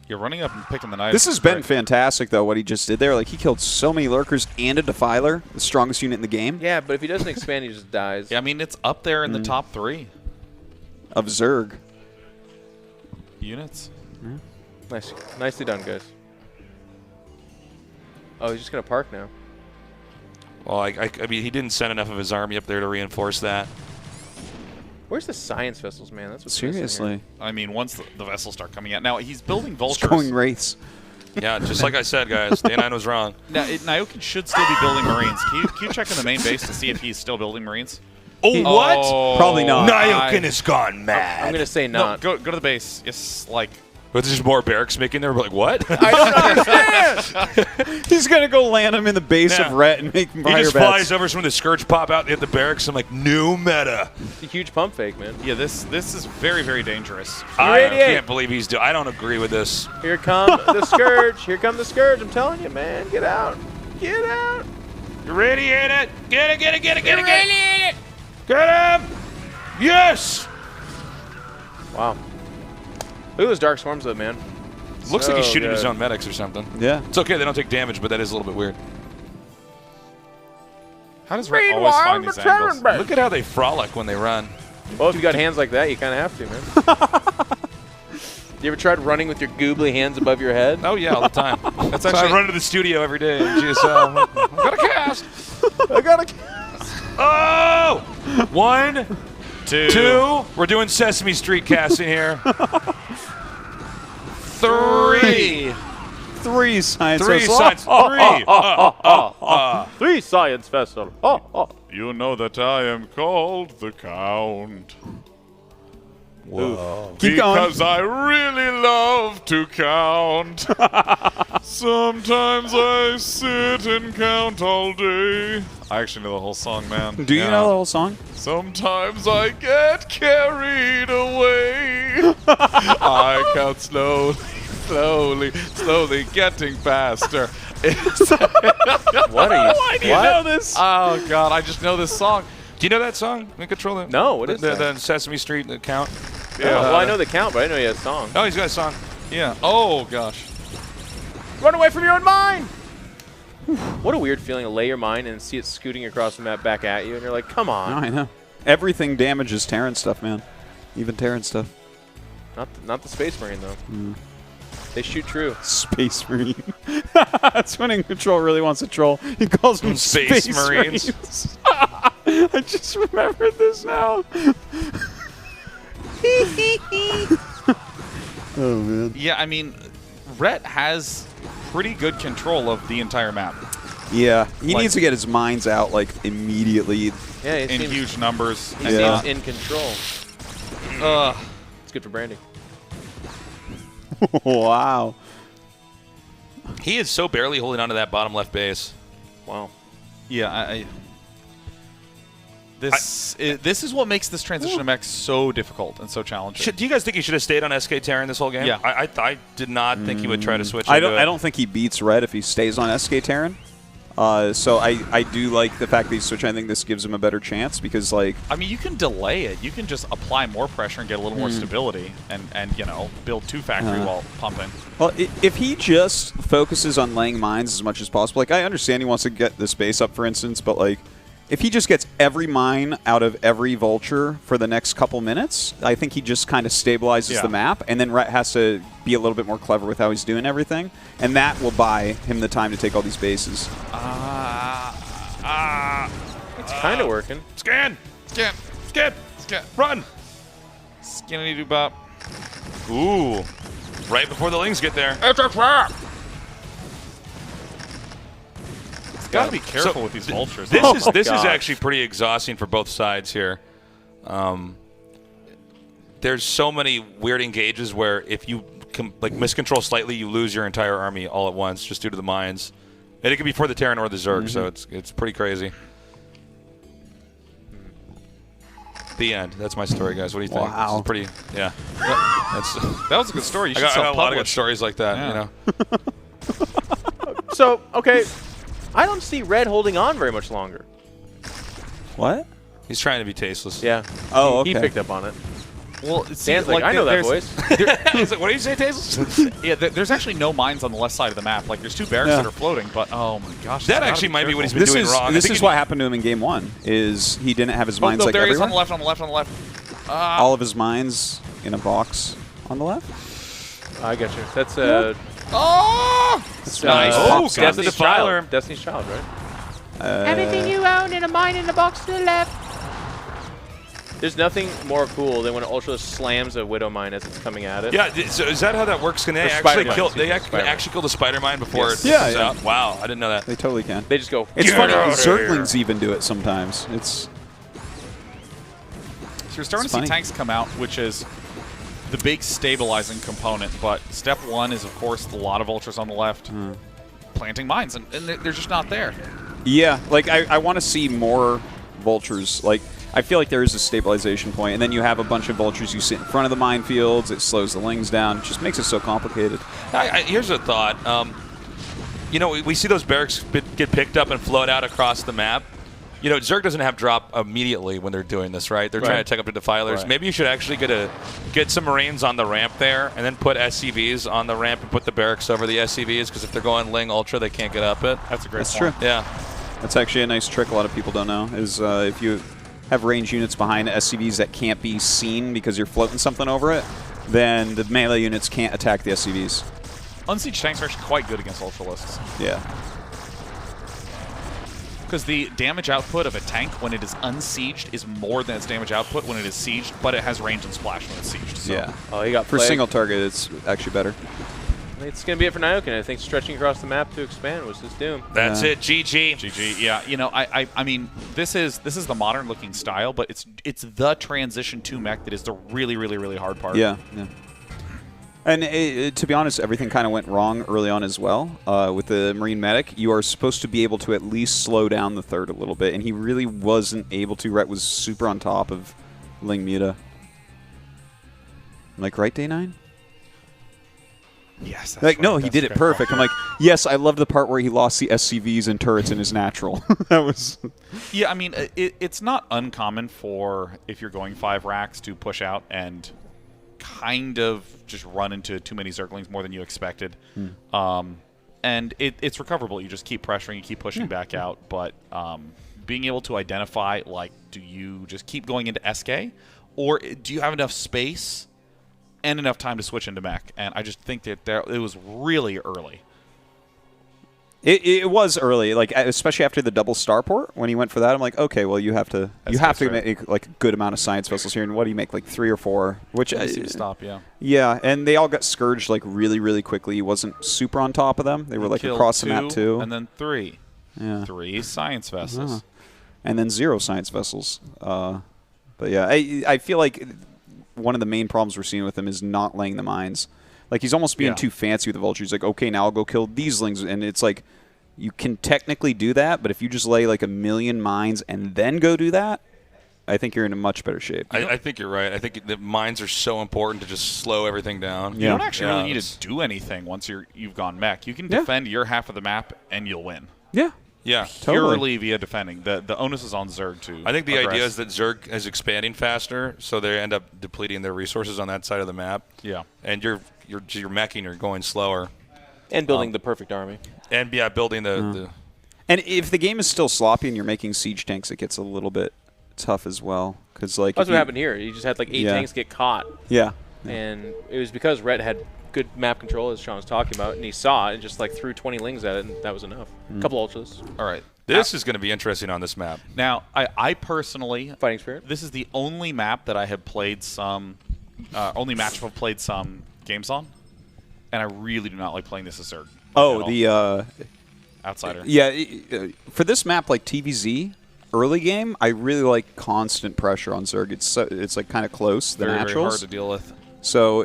You're running up and picking the knife. This has been fantastic, though, what he just did there. Like, he killed so many lurkers and a Defiler, the strongest unit in the game, Yeah, but if he doesn't expand, he just dies. Yeah, I mean, it's up there in the top 3 of Zerg. units. Nicely done, guys. Oh, he's just going to park now. Well, I mean, he didn't send enough of his army up there to reinforce that. Where's the science vessels, man? That's what's missing here. Seriously. I mean, once the vessels start coming out. Now, he's building He's vultures. going Wraiths. Yeah, just like I said, guys. Day 9 was wrong. Now, Nyokin should still be building Marines. Can you check in the main base to see if he's still building Marines? Oh, what? Oh, Probably not. Nyokin has gone I'm mad. going to say No, not. go to the base. Yes, like... But there's just more barracks making there. We're like, what? I don't understand. He's going to go land him in the base Yeah. of Rhett and make He fire just bets. flies over, some of the Scourge pop out and hit the barracks. I'm like, new meta. It's a huge pump fake, man. Yeah, this is very, very dangerous. I Radiate. can't believe he's doing. I don't agree with this. Here come the Scourge. Here come the Scourge. I'm telling you, man. Get out. Get out. Radiate it. Get it. Radiate it. Get him. Yes. Wow. Look at those Dark Swarms, though, man. Looks like he's So shooting his good. own medics or something. Yeah. It's okay. They don't take damage, but that is a little bit weird. How does Red always find these angles? Look at how they frolic when they run. Well, if you got hands like that, you kind of have to, man. You ever tried running with your googly hands above your head? Oh yeah, all the time. That's So I actually run to the studio every day. And just, I've got a cast. I got to. Oh! 1, two. 2. We're doing Sesame Street casting here. 3. 3 science. 3 vessels. signs. 3. 3 science vessel. Oh. You know that I am called the Count. Whoa. Keep going. Because I really love to count. Sometimes I sit and count all day. I actually know the whole song, man. Do you know the whole song? Sometimes I get carried away. I count slowly, getting faster. What are you? Why do you know this? Oh, God, I just know this song. Do you know that song? We control it. No, what is the, that? The Sesame Street the count. Yeah. Well, I know the count, but I didn't know he had a song. Oh, he's got a song. Yeah. Oh, gosh. Run away from your own mine! What a weird feeling to lay your mine and see it scooting across the map back at you, and you're like, come on. No, I know. Everything damages Terran stuff, man. Even Terran stuff. Not the Space Marine, though. They shoot true. Space Marine. That's when In Control really wants to troll. He calls them Space Space Marines. Marines. I just remembered this now. Oh, man. Yeah, I mean, Rhett has pretty good control of the entire map. Yeah, he Like- needs to get his mines out, like, immediately. Yeah, he In seems, huge numbers. he And, Yeah. seems in control. It's good for branding. Wow. He is so barely holding onto that bottom left base. Wow. yeah, this is what makes this transition to mech so difficult and so challenging. Do you guys think he should have stayed on SK Terran this whole game? Yeah. I did not think he would try to switch. I into don't. it. I don't think he beats Red if he stays on SK Terran. So I do like the fact that he's switching. I think this gives him a better chance because, like, I mean, you can delay it. You can just apply more pressure and get a little more stability and you know, build 2 factory while pumping. well, if he just focuses on laying mines as much as possible, like, I understand he wants to get the space up, for instance, but, like, if he just gets every mine out of every vulture for the next couple minutes, I think he just kind of stabilizes the map, and then Rhett has to be a little bit more clever with how he's doing everything, and that will buy him the time to take all these bases. It's kind of working. Scan, Scan, skip, scan, run. skinny doo bop. Ooh, right before the Lings get there. It's a trap. Gotta be careful with these vultures. This is gosh. actually pretty exhausting for both sides here. There's so many weird engages where if you miscontrol slightly, you lose your entire army all at once just due to the mines. And it could be for the Terran or the Zerg, so it's pretty crazy. The end. That's my story, guys. What do you think? Wow. This is pretty. Yeah. That was a good story. You I should got a lot of good self-publish. stories like that. Yeah. You know. So, okay, I don't see Red holding on very much longer. What? He's trying to be tasteless. Yeah. Oh, He okay. picked up on it. Well, see, Dan's like, I know that there's- voice. He's like, what do you say, tasteless? Yeah, there's actually no mines on the left side of the map. Like, there's 2 barracks Yeah. that are floating, but oh my gosh. That gotta actually be might be what he's careful. been doing wrong. I think Is he- what happened to him in game 1. Is he didn't have his mines no, like there he is everywhere. on the left, on the left, on the left. All of his mines in a box on the left. I got you. That's Oh! That's nice. Oh, Pops got the on. Destiny's Defiler. Child. Destiny's Child, right? Everything you own in a mine in the box to the left. There's nothing more cool than when Ultra slams a Widow mine as it's coming at it. Yeah, so is that how that works? Can they Or spider actually mine, kill? excuse They me, actually, spider mine. actually kill the spider mine before Yes. it Yeah, comes yeah. out? Wow, I didn't know that. They totally can. They just go. It's Get funny. out of Zerglings even do it sometimes. It's So you're starting It's to funny. see tanks come out, which is the big stabilizing component. But step 1 is, of course, a lot of vultures on the left, planting mines, and they're just not there. yeah. Like I want to see more vultures. Like I feel like there is a stabilization point, and then you have a bunch of vultures. You sit in front of the minefields. It slows the Lings down. It just makes it so complicated. Here's a thought. You know, we see those barracks get picked up and float out across the map. You know, Zerg doesn't have drop immediately when they're doing this, right? They're trying to take up the defilers. Right. Maybe you should actually get some Marines on the ramp there, and then put SCVs on the ramp and put the barracks over the SCVs, because if they're going Ling Ultra, they can't get up it. That's a great That's point. true. Yeah. That's actually a nice trick. A lot of people don't know is if you have range units behind SCVs that can't be seen because you're floating something over it, then the melee units can't attack the SCVs. Unsieged tanks are actually quite good against Ultralisks, Yeah. because the damage output of a tank when it is unsieged is more than its damage output when it is sieged, but it has range and splash when it's sieged. So. Yeah. Oh, he got For plagued. single target, it's actually better. It's going to be it for Nyoken. I think stretching across the map to expand was his doom. That's Yeah. it. GG. GG. Yeah, you know, I mean, this is the modern looking style, but it's the transition to mech that is the really hard part. Yeah. Yeah. And to be honest, everything kind of went wrong early on as well. With the Marine Medic, you are supposed to be able to at least slow down the third a little bit, and he really wasn't able to. Rhett was super on top of Ling Muta. Like, right, Day 9? Yes. That's Like, right. no, he That's did it fair. perfect. I'm like, yes, I love the part where he lost the SCVs and turrets in his natural. That was... Yeah, I mean, it's not uncommon for, if you're going 5 racks, to push out and kind of just run into too many Zerglings more than you expected. And it's recoverable. You just keep pressuring, you keep pushing back out. But being able to identify, like, do you just keep going into SK? Or do you have enough space and enough time to switch into mech? And I just think that it was really early. It was early, like especially after the double starport. When he went for that, I'm like, okay, well you have to make like a good amount of science vessels here. And what do you make, like 3 or 4? Which stop, yeah. Yeah, and they all got scourged like really, really quickly. He wasn't super on top of them. They were like across the map too. And then 3. Yeah. 3 science vessels. And then 0 science vessels. But yeah, I feel like one of the main problems we're seeing with him is not laying the mines. Like he's almost being too fancy with the vultures. Like, okay, now I'll go kill these lings, and it's like you can technically do that, but if you just lay like 1,000,000 mines and then go do that, I think you're in a much better shape. I think you're right. I think the mines are so important to just slow everything down. You don't actually really need to do anything once you've gone mech. You can defend your half of the map and you'll win. Yeah. Yeah, purely via defending. The onus is on Zerg too. I think the idea is that Zerg is expanding faster, so they end up depleting their resources on that side of the map. Yeah, and you're meching, you're going slower, and building the perfect army. And building the. And if the game is still sloppy and you're making siege tanks, it gets a little bit tough as well. Because like that's what happened here. You just had like 8 tanks get caught. Yeah. And it was because Rhett had good map control, as Sean was talking about, and he saw it and just like threw 20 lings at it, and that was enough. A couple ultras. All right. This is going to be interesting on this map. Now, I personally Fighting Spirit. This is the only map that I have played some, only matchup I've played some games on, and I really do not like playing this as Zerg. Oh, the outsider. Yeah, for this map, like TVZ early game, I really like constant pressure on Zerg. It's like kind of close. The very, naturals. very hard to deal with. So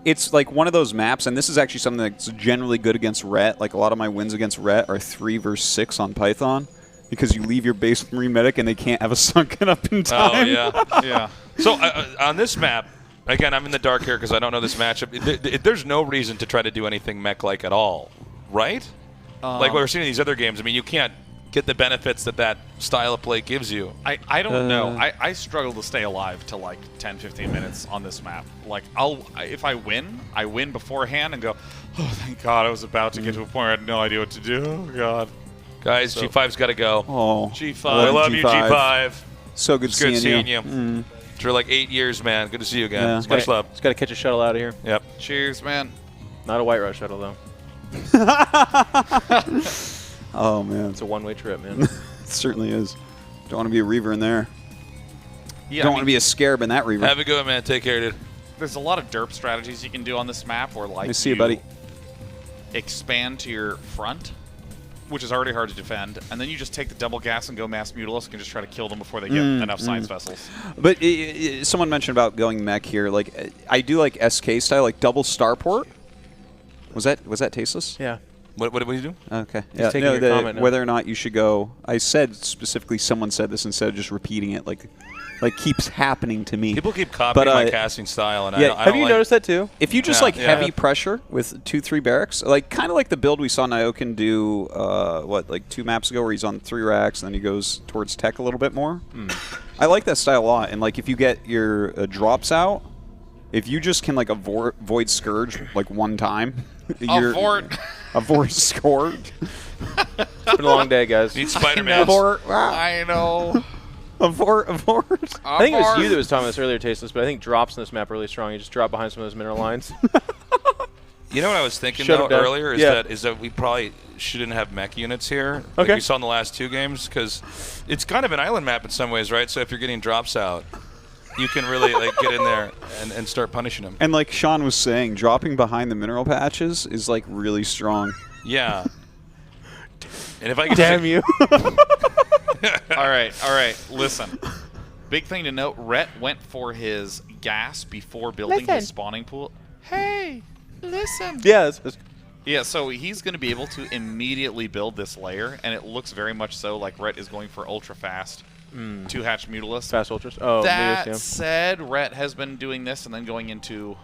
it's like one of those maps, and this is actually something that's generally good against Rhett. Like a lot of my wins against Rhett are 3 versus 6 on Python, because you leave your base with Marine Medic and they can't have a sunken up in time. Oh yeah, yeah. So on this map. Again, I'm in the dark here because I don't know this matchup. There's no reason to try to do anything mech-like at all, right? Like what we're seeing in these other games. I mean, you can't get the benefits that style of play gives you. I don't know. I struggle to stay alive to like 10, 15 minutes on this map. Like, if I win beforehand and go, oh, thank God, I was about to get to a point where I had no idea what to do. Oh, God. Guys, so, G5's got to go. Oh, G5. I love you, G5. So good, seeing you. Mm. For like 8 years, man. Good to see you again. Yeah. Much love. Just got to catch a shuttle out of here. Yep. Cheers, man. Not a White Rush shuttle, though. Oh, man. It's a one-way trip, man. It certainly is. Don't want to be a Reaver in there. Yeah, Don't want to be a Scarab in that Reaver. Have a good one, man. Take care, dude. There's a lot of derp strategies you can do on this map where, like, I see you, buddy. Expand to your front, which is already hard to defend, and then you just take the double gas and go mass Mutalisk and just try to kill them before they get enough science vessels. But someone mentioned about going mech here. Like, I do like SK style, like double starport. Was that tasteless? Yeah. What do you do? Okay. He's taking your comment now. Whether or not you should go. I said specifically, someone said this instead of just repeating it, like keeps happening to me. People keep copying my casting style, and I don't have you noticed that too? If you just heavy pressure with 2-3 barracks, like kind of like the build we saw Nyokin do, like 2 maps ago, where he's on 3 racks and then he goes towards tech a little bit more. I like that style a lot. And like if you get your drops out, if you just can like avoid Scourge like one time, avoid Scourge. It's been a long day, guys. Need Spider-Man. I know. Avort. I think it was you that was talking about this earlier, Tasteless, but I think drops in this map are really strong. You just drop behind some of those mineral lines. You know what I was thinking earlier is that we probably shouldn't have mech units here, like we saw in the last 2 games, because it's kind of an island map in some ways, right? So if you're getting drops out, you can really like get in there and start punishing them. And like Sean was saying, dropping behind the mineral patches is like really strong. Yeah. And if I could Damn you. All right. Listen. Big thing to note, Rhett went for his gas before building his spawning pool. Hey, listen. Yeah. Yeah, so he's going to be able to immediately build this layer, and it looks very much so like Rhett is going for ultra-fast 2-hatch Mutalisk. Fast ultras. Oh, that said, Rhett has been doing this and then going into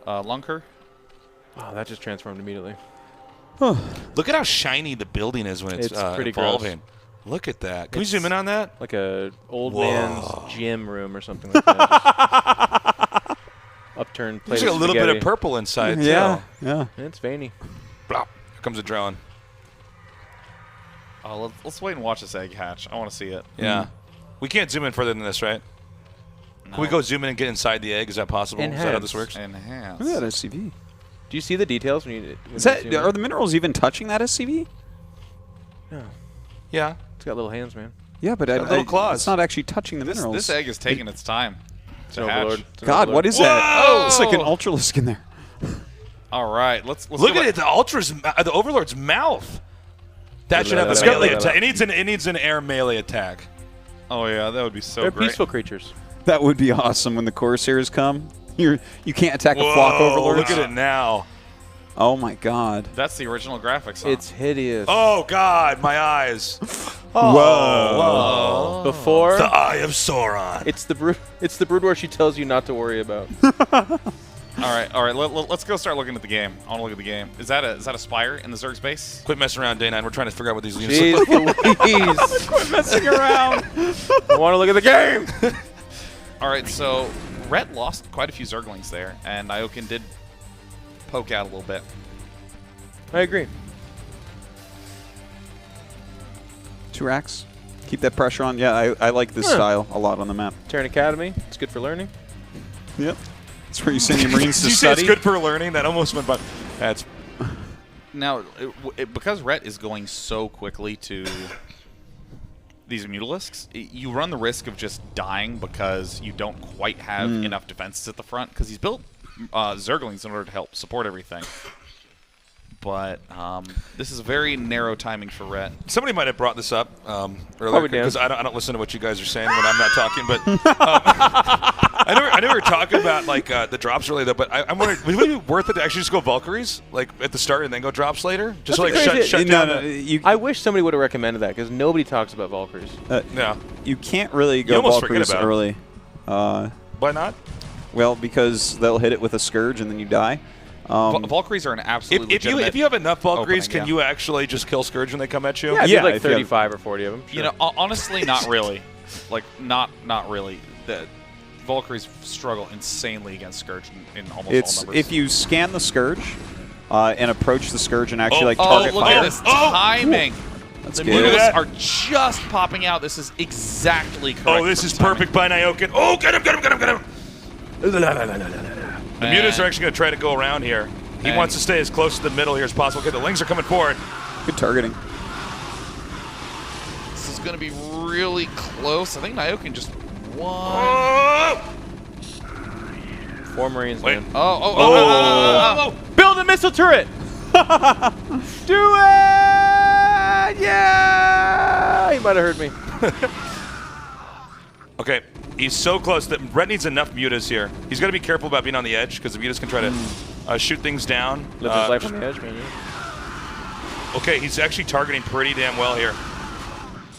Lunker. Oh, that just transformed immediately. Look at how shiny the building is when it's pretty evolving. gross. Look at that. Can we zoom in on that? Like a old man's gym room or something like that. Upturned plate. There's a little bit of purple inside, Yeah. It's veiny. Blop. Here comes a drone. Oh, let's wait and watch this egg hatch. I want to see it. Yeah. We can't zoom in further than this, right? No. Can we go zoom in and get inside the egg? Is that possible? Enhance. Is that how this works? Enhance. Look at that SCV. Do you see the details when you? Are the minerals even touching that SCV? Yeah. It's got little hands, man. Yeah, but little claws. it's not actually touching the This minerals. egg is taking its time to It's an hatch. overlord. It's an God, overlord. what is Whoa! that? It's like an Ultralisk in there. All right, let's Look go at back. it, the Overlord's mouth. That should have a Let's melee go. attack. It needs an air melee attack. Oh yeah, that would be so They're great. peaceful creatures. That would be awesome when the Corsairs come. You can't attack a flock Whoa, overlords. look at it now. Oh my God. That's the original graphics. Huh? It's hideous. Oh, God, my eyes. Whoa. Before, The Eye of Sauron. it's the brood war she tells you not to worry about. all right. Let's go start looking at the game. I want to look at the game. Is that a spire in the Zerg's base? Quit messing around, Day 9. We're trying to figure out what these units look like. Jeez Louise. Quit messing around. I want to look at the game. All right, so Rhett lost quite a few Zerglings there, and Iokin did poke out a little bit. I agree. 2 racks. Keep that pressure on. Yeah, I like this style a lot on the map. Terran Academy. It's good for learning. Yep. That's where you send your Marines Did to you say it's study. good for learning? That almost went by. That's Now, because Rhett is going so quickly to these Mutalisks, you run the risk of just dying because you don't quite have enough defenses at the front, because he's built Zerglings in order to help support everything. But this is very narrow timing for Rhett. somebody might have brought this up earlier Probably Dan. because I don't listen to what you guys are saying when I'm not talking. But I know we were talking about like the drops earlier, though. But I'm wondering, would it be worth it to actually just go Valkyries like at the start and then go drops later, just to, like That's a great shut idea. down? No, the- you, I wish somebody would have recommended that because nobody talks about Valkyries. No, you can't really go almost forget Valkyries about it. early. why not? Well, because they'll hit it with a Scourge and then you die. Valkyries are an absolute If you have enough Valkyries, opening, can yeah. you actually just kill Scourge when they come at you? Yeah, Yeah, like if you have- 35 or 40 of them. You know, honestly, not really. Like, not really. The Valkyries struggle insanely against Scourge in almost all It's numbers. if you scan the Scourge and approach the Scourge and actually like Oh, target look fire. at this timing. That's The good. Look Mutalisks at that. are just popping out. This is exactly correct. Oh, this for is timing. perfect by Nyokin. Oh, get him, get him, get him, get him. The Mutas are actually going to try to go around here. He And- wants to stay as close to the middle here as possible. Okay, the Lings are coming forward. Good targeting. This is going to be really close. I think Nyokin just won. Oh! 4 Marines, Wait. man. Oh. Build a missile turret! Do it! Yeah! He might have heard me. Okay, he's so close that Rhett needs enough Mutas here. He's got to be careful about being on the edge because the Mutas can try to shoot things down. Live his life on the edge, man. Yeah. Okay, he's actually targeting pretty damn well here.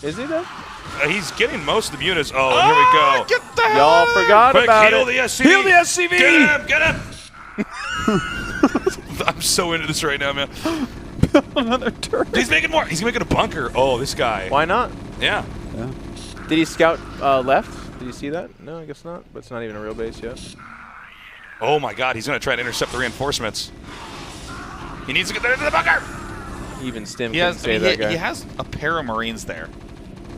Is he though? He's getting most of the Mutas. Oh, here we go. Get the Y'all forgot Quick, about heal it. the SCV. Heal the SCV! Get him, get him. I'm so into this right now, man. Another turret. He's making more. He's making a bunker. Oh, this guy. Why not? Yeah. Did he scout left? Did you see that? No, I guess not. But it's not even a real base yet. Oh my God, he's going to try to intercept the reinforcements. He needs to get that into the bunker. Even Stim He couldn't has, save that guy. he has a pair of Marines there.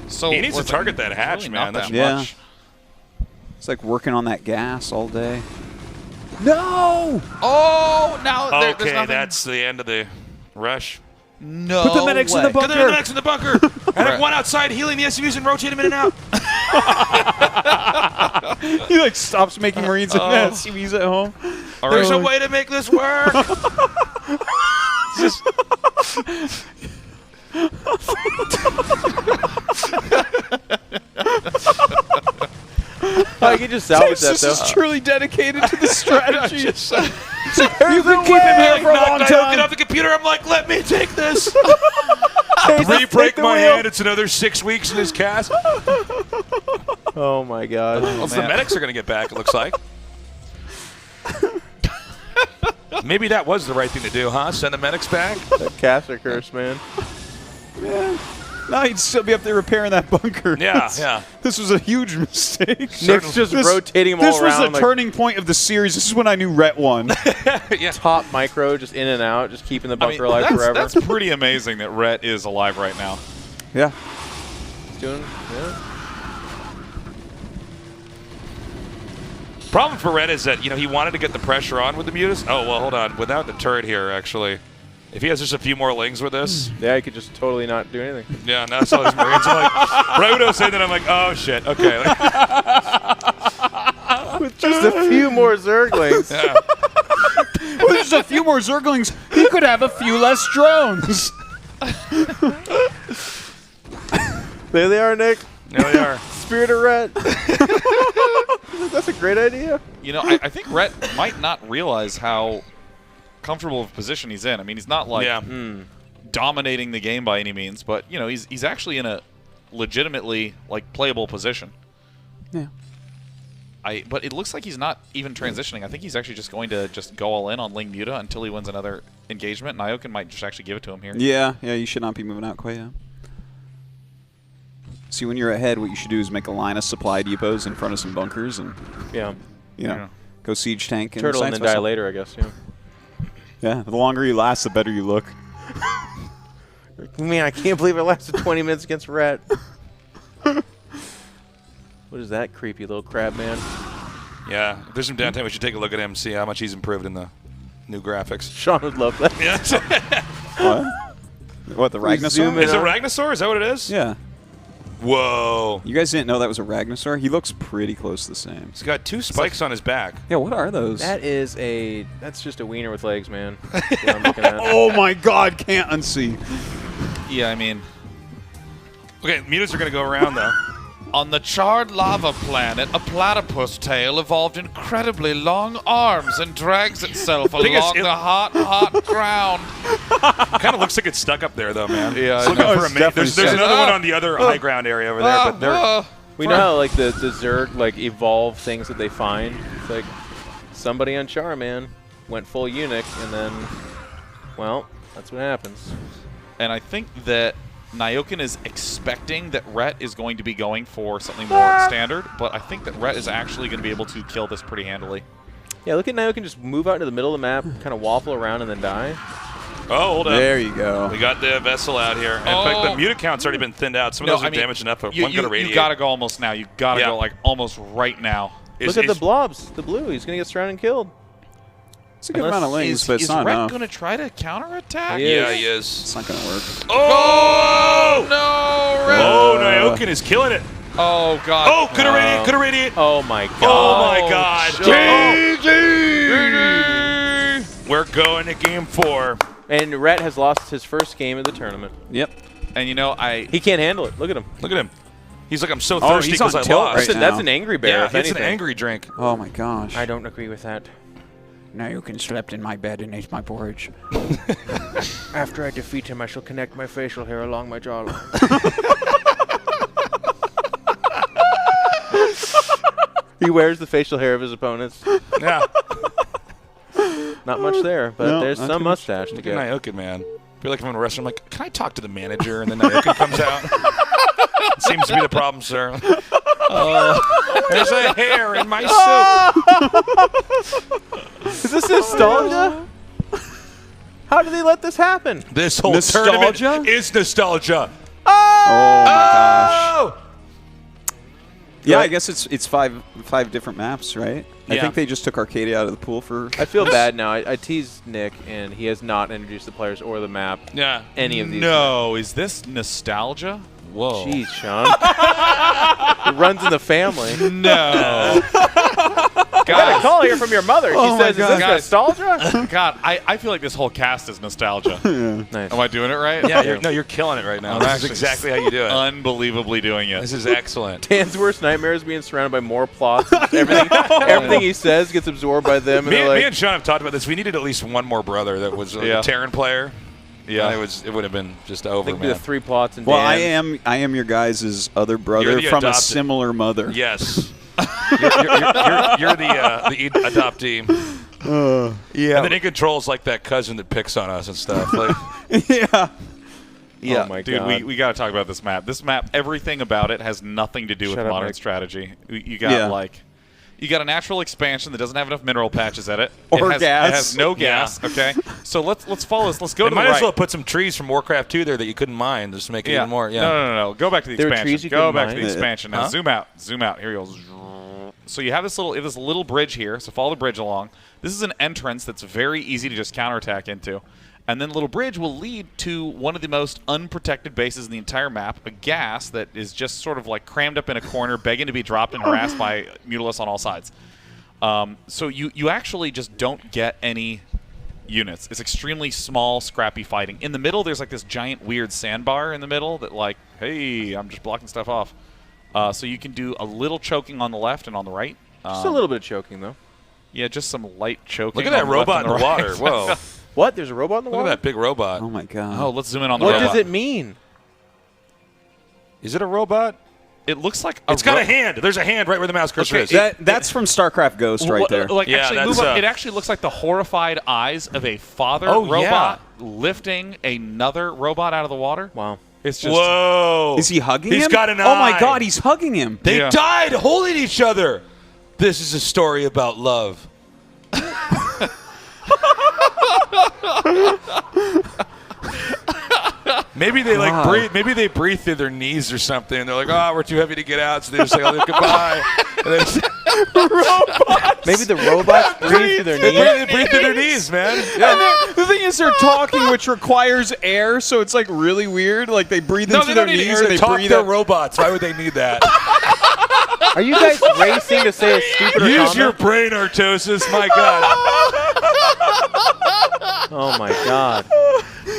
So He needs to listen, target that it's hatch, really man. not That's that Yeah. much. It's like working on that gas all day. No! Oh, now there's Okay, nothing. that's the end of the rush. No Put the medics in the way. bunker. Get the next in the bunker. And have one outside healing the SUVs and rotate them in and out. He like stops making Marines and SCVs at home. All There's right. a way to make this work. Just- I can just salvage that Texas though. is truly dedicated to the strategy. You You can keep him here for a long Get time. off the computer. I'm like, let me take this. Take Re-break the my wheel. hand. It's another 6 weeks in this cast. Oh my god. Well, the medics are going to get back, it looks like. Maybe that was the right thing to do, huh? Send the medics back? That caster curse, man. No, he'd still be up there repairing that bunker. Yeah, yeah. This was a huge mistake. Nick's just rotating them all This was around. the like turning point of the series. This is when I knew Rhett won. top micro, just in and out, just keeping the I mean, bunker alive forever. that's pretty amazing that Rhett is alive right now. Yeah. He's doing, yeah. Problem for Red is that, he wanted to get the pressure on with the Mutas. Oh, well, hold on. Without the turret here, actually. If he has just a few more lings with this, Yeah, he could just totally not do anything. yeah, now it's all his Marines. I'm like, right when I was saying that, I'm like, oh shit, okay. Like, With just a few more Zerglings. yeah. With just a few more Zerglings, he could have a few less drones. There they are, Nick. There they are. Spirit of Rhett. That's a great idea. You know, I think Rhett might not realize how comfortable of a position he's in. I mean, he's not like Yeah. dominating the game by any means, but you know, he's actually in a legitimately like playable position. Yeah. But it looks like he's not even transitioning. I think he's actually just going to just go all in on Ling Muta until he wins another engagement. Nyokin might just actually give it to him here. Yeah, you should not be moving out quite yet. See, when you're ahead, what you should do is make a line of supply depots in front of some bunkers and, Yeah. go siege tank. Turtle and science then die vessel. later, I guess. Yeah. Yeah, the longer you last, the better you look. Man, I can't believe it lasted 20 minutes against Rhett. What is that creepy little crab man? Yeah. If there's some downtime, we should take a look at him, see how much he's improved in the new graphics. Sean would love that. Yeah. What, the zoom Ragnasaur? in Is it on- Ragnasaur? Is that what it is? Yeah. Whoa. You guys didn't know that was a Ragnasaur? He looks pretty close to the same. He's got 2 spikes on his back. Yeah, what are those? That's just a wiener with legs, man. That's what I'm looking at. Oh my god, can't unsee. Yeah, I mean, Okay, mutas are going to go around, though. on the charred lava planet, a platypus tail evolved incredibly long arms and drags itself thing is, along it- the hot, hot ground. Kind of looks like it's stuck up there, though, man. Yeah, It's I looking know. for a It's mate. definitely There's stuck. another one on the other high ground area over there, but they're... We know how like the Zerg like evolve things that they find. It's like somebody on Char, man, went full eunuch, and then, well, that's what happens. And I think that Nyokin is expecting that Rhett is going to be going for something more standard, but I think that Rhett is actually going to be able to kill this pretty handily. Yeah, look at Nyokin just move out into the middle of the map, kind of waffle around, and then die. Oh, hold on. There you go. We got the vessel out here. In fact, the muta count's already been thinned out. Some of those are damaged enough, but one got to radiate. You got to go almost now. You got to Yeah. go like almost right now. Look at the blobs, the blue. He's gonna get surrounded and killed. It's a good Unless- amount of lings, but it's Is not Rhett enough. going to try to counterattack? He is. Yeah, he is. It's not going to work. Oh! No, Rhett. Oh, Nyokin is killing it. Oh, God. Oh, could have radiate, could have radiate. Oh my god. Oh, my God. GG! We're going to game 4. And Rhett has lost his first game of the tournament. Yep. And you know, He can't handle it. Look at him. Look at him. He's like, I'm so Oh, thirsty he's on because I tilt lost. right That's now. an angry bear, Yeah, if it's an anything. angry drink. Oh my gosh. I don't agree with that. Now you can slept in my bed and ate my porridge. After I defeat him, I shall connect my facial hair along my jawline. He wears the facial hair of his opponents. Yeah. Not much there, but No, there's not some too much. mustache to Look at get. Nyokin, man. I feel like if I'm in a restaurant, I'm like, can I talk to the manager? And then Nyokin comes out. Seems to be the problem, sir. There's a hair in my soup. Is this nostalgia? How did they let this happen? This whole Nostalgia? tournament is nostalgia. Oh my gosh. Oh! Yeah, Right. I guess it's five different maps, right? I Yeah. think they just took Arcadia out of the pool for. I feel bad now. I teased Nick, and he has not introduced the players or the map. Yeah. Any of these. No, is this nostalgia? Whoa. Jeez, Sean. It runs in the family. No. Got a call here from your mother. She Oh my says, "Is God. this nostalgia?" God, I feel like this whole cast is nostalgia. Nice. Am I doing it right? Yeah, you're killing it right now. I'm This is actually exactly how you do it. Unbelievably doing it. This is excellent. Dan's worst nightmare is being surrounded by more plots. Everything he says gets absorbed by them, and Me, they're like, me and Sean have talked about this. We needed at least one more brother that was a Yeah. Terran player. Yeah. And it would have been just I over, think the man. 3 plots and Well, Dan. I am your guys' other brother the from a adopted- similar mother. Yes. you're the adoptee. Yeah. And then he controls like that cousin that picks on us and stuff. Like, yeah. Yeah, Oh my dude, God. we got to talk about this map. This map, everything about it has nothing to do Shut with up, modern Nick. strategy. You got you got a natural expansion that doesn't have enough mineral patches at it. Or it has, gas. It has no gas. Okay, so let's follow this. Let's go they to the might right. as well put some trees from Warcraft 2 there that you couldn't mine just to make it even more. Yeah. No. Go back to the There were expansion. trees you Go couldn't back to the mine? expansion. Now Huh? zoom out. Here you go. So you have this little bridge here. So follow the bridge along. This is an entrance that's very easy to just counterattack into. And then the little bridge will lead to one of the most unprotected bases in the entire map, a gas that is just sort of like crammed up in a corner, begging to be dropped and harassed by Mutalisks on all sides. So you actually just don't get any units. It's extremely small, scrappy fighting. In the middle, there's like this giant weird sandbar in the middle that like, hey, I'm just blocking stuff off. So you can do a little choking on the left and on the right. Just a little bit of choking, though. Yeah, just some light choking. Look at that on the left robot in and the right. water. Whoa. What? There's a robot in the Look at water? that big robot. Oh my god. Oh, let's zoom in on the What robot. does it mean? Is it a robot? It looks like a It's got a hand. There's a hand right where the mouse cursor Okay, is. That's from StarCraft Ghost right there. Like Yeah, actually, that's, move up. It actually looks like the horrified eyes of a father robot lifting another robot out of the water. Wow. It's just Whoa. Is he hugging He's him? got an Oh my eye. god, he's hugging him. They Yeah. died holding each other. This is a story about love. Maybe they like breathe. Maybe they breathe through their knees or something. And they're like, "Oh, we're too heavy to get out," so they just like, "Oh, goodbye." And then Maybe the robots breathe through their knees. they breathe through their knees, man. And the thing is, they're talking, which requires air, so it's like really weird. Like they breathe No, into they their don't need knees air and to they talk. breathe They're out. robots. Why would they need that? Are you guys racing to say a stupider Use comment? your brain, Artosis. My God. Oh my god.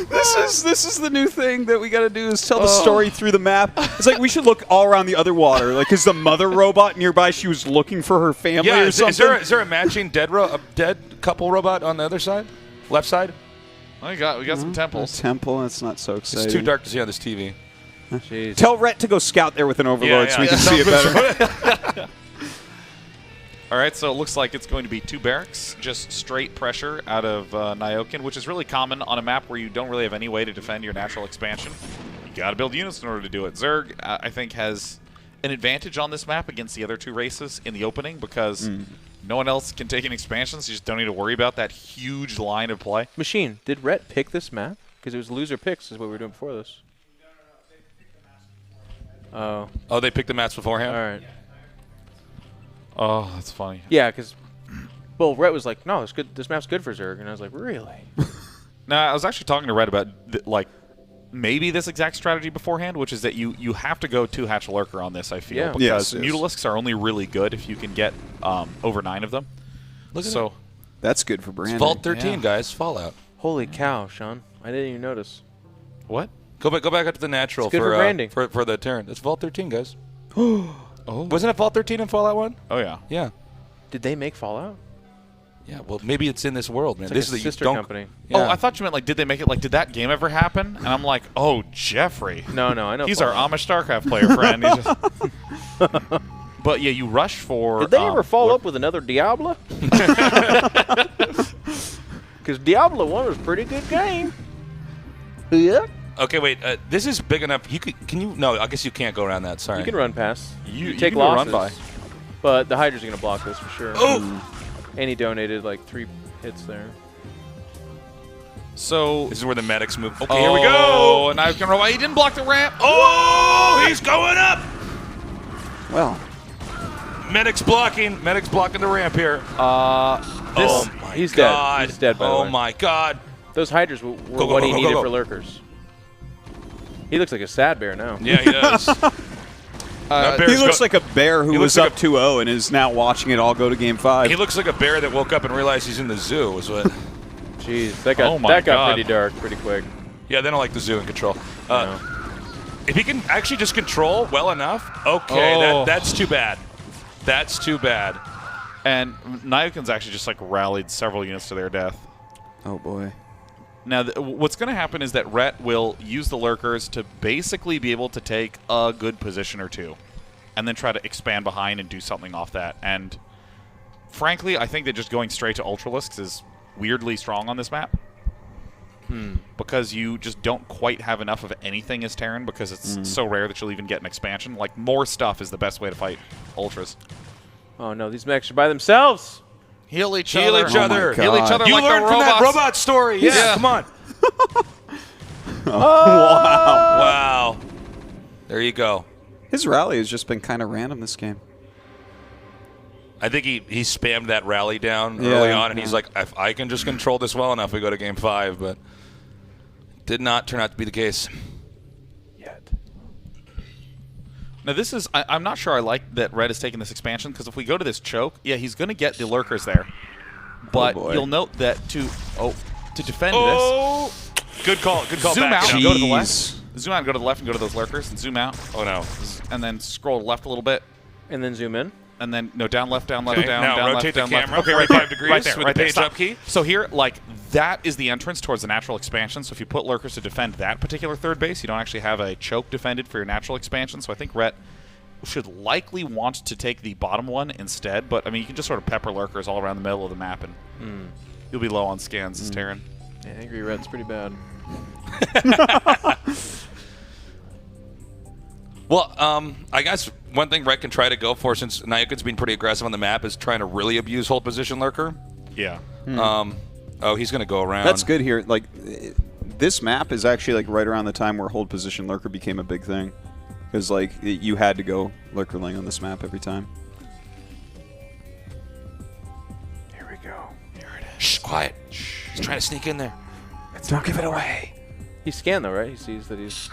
This is the new thing that we got to do is tell the story through the map. It's like we should look all around the other water. Like, is the mother robot nearby? She was looking for her family Yeah. or Is something. there a matching dead couple robot on the other side, left side? we got some A temples. temple. That's not so exciting. It's too dark to see on this TV. Jeez. Tell Rhett to go scout there with an overlord Yeah, so we yeah. can see it better. All right, so it looks like it's going to be 2 barracks, just straight pressure out of Nyokin, which is really common on a map where you don't really have any way to defend your natural expansion. You got to build units in order to do it. Zerg, I think, has an advantage on this map against the other 2 races in the opening because no one else can take an expansion, so you just don't need to worry about that huge line of play. Machine, did Rhett pick this map? Because it was loser picks is what we were doing before this. Oh. Oh, they picked the maps beforehand? All right. Oh, that's funny. Yeah, because well, Rhett was like, "No, it's good. This map's good for Zerg," and I was like, "Really?" Now, I was actually talking to Red about like maybe this exact strategy beforehand, which is that you have to go 2-hatch lurker on this. I feel Yeah. because Yes. Mutalisks are only really good if you can get over 9 of them. Look at So That's good for branding. Vault 13, Yeah. guys. Fallout. Holy cow, Sean! I didn't even notice. what? Go back up to the natural It's good for branding. for the Terran. It's Vault 13, guys. Oh. Wasn't it Vault 13 in Fallout 1? Oh yeah. Yeah. Did they make Fallout? Yeah, well, maybe it's in this world, man. It's like this a is sister you don't, company. Yeah. Oh, I thought you meant like, did they make it? Like, did that game ever happen? And I'm like, oh, Jeffrey. No, I know. He's Fallout. our Amish StarCraft player friend. He's just but yeah, you rush for. Did they ever follow up with another Diablo? Because Diablo 1 was a pretty good game. Yeah. Okay, wait. This is big enough. You can you? No, I guess you can't go around that. Sorry. You can run past. You take can do a losses. run by. But the Hydra's going to block this for sure. Oh! And he donated like 3 hits there. So This is where the medics move. Okay, here we go. Oh, and I was gonna. He didn't block the ramp. Oh, he's going up. Well, Medics blocking the ramp here. This. Oh my He's dead. God. He's dead, by the Oh way. my God. Those Hydras were go, what go, he go, needed go. for lurkers. He looks like a sad bear now. Yeah, he does. That he bear's looks go- like a bear who he was looks like up 2-0 and is now watching it all go to Game 5. He looks like a bear that woke up and realized he's in the zoo. Is what? Jeez, that Oh got my that got God. pretty dark pretty quick. Yeah, they don't like the zoo in control. No. If he can actually just control well enough, okay, Oh. that's too bad. That's too bad. And Nyokin's actually just like rallied several units to their death. Oh boy. Now, what's going to happen is that Rhett will use the lurkers to basically be able to take a good position or 2, and then try to expand behind and do something off that. And frankly, I think that just going straight to Ultralisks is weirdly strong on this map. Because you just don't quite have enough of anything as Terran because it's so rare that you'll even get an expansion. Like, more stuff is the best way to fight Ultras. Oh no, these mechs are by themselves. Heal each Heal other. each other. Heal each other You like learned the from that robots. robot story. Yeah, Yeah. come on. Wow. Wow. There you go. His rally has just been kind of random this game. I think he spammed that rally down Yeah, early on, and yeah. he's like, if I can just control this well enough, we go to Game 5. But Did not turn out to be the case. Yet. Now this is, I'm not sure I like that Red is taking this expansion, because if we go to this choke, yeah, he's going to get the lurkers there. But boy. you'll note that to defend Oh! Good call. Good call. this, zoom Back out it and up. go to the Jeez. left. Zoom out and go to the left and go to those lurkers and zoom out. Oh, no. And then scroll left a little bit. And then zoom in. And then, no, down, left, down, left, Okay, down, now down, rotate left, the down, camera left. Okay, right 45 there, degrees right there, with right the there. page Stop. up key. So here, like, that is the entrance towards the natural expansion. So if you put lurkers to defend that particular third base, you don't actually have a choke defended for your natural expansion. So I think Rhett should likely want to take the bottom one instead. But, I mean, you can just sort of pepper lurkers all around the middle of the map, and you'll be low on scans as Terran. Yeah, Angry Red's pretty bad. Well, I guess one thing Red can try to go for, since Nyokin's been pretty aggressive on the map, is trying to really abuse hold position lurker. Yeah. Oh, he's going to go around. That's good here. Like, this map is actually like right around the time where hold position lurker became a big thing, because like you had to go lurkerling on this map every time. Here we go. Here it is. Shh, quiet. Shh. He's trying to sneak in there. Don't give it away. He's scanned though, right? He sees that he's.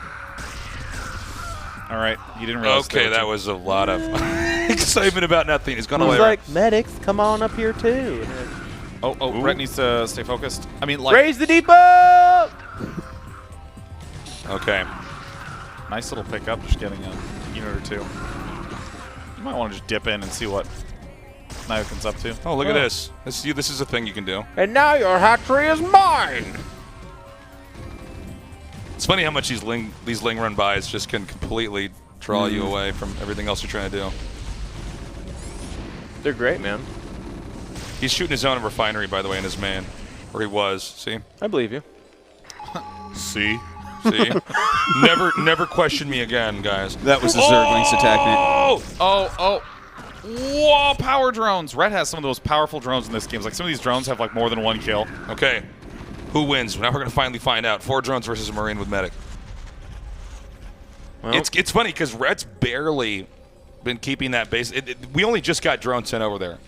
All right. You didn't realize. Okay, that was a lot of excitement about nothing. He's gone He's away. like, medics, come on up here too. Oh, Rhett needs to stay focused. I mean, like, Raise the depot! Okay. nice little pickup, just getting a unit or two. You might want to just dip in and see what Nyokin's up to. Oh, look at this. This is a thing you can do. And now your hatchery is mine! It's funny how much these ling run bys just can completely draw you away from everything else you're trying to do. They're great, man. He's shooting his own refinery, by the way, in his main. Or he was. See? I believe you. See? See? never question me again, guys. That was the Zerglings attacking it. Oh! Whoa, power drones. Red has some of the most powerful drones in this game. Like, some of these drones have like more than one kill. Okay. Who wins? Now we're going to finally find out. 4 drones versus a Marine with medic. Well, It's funny because Red's barely been keeping that base. We only just got drones sent over there.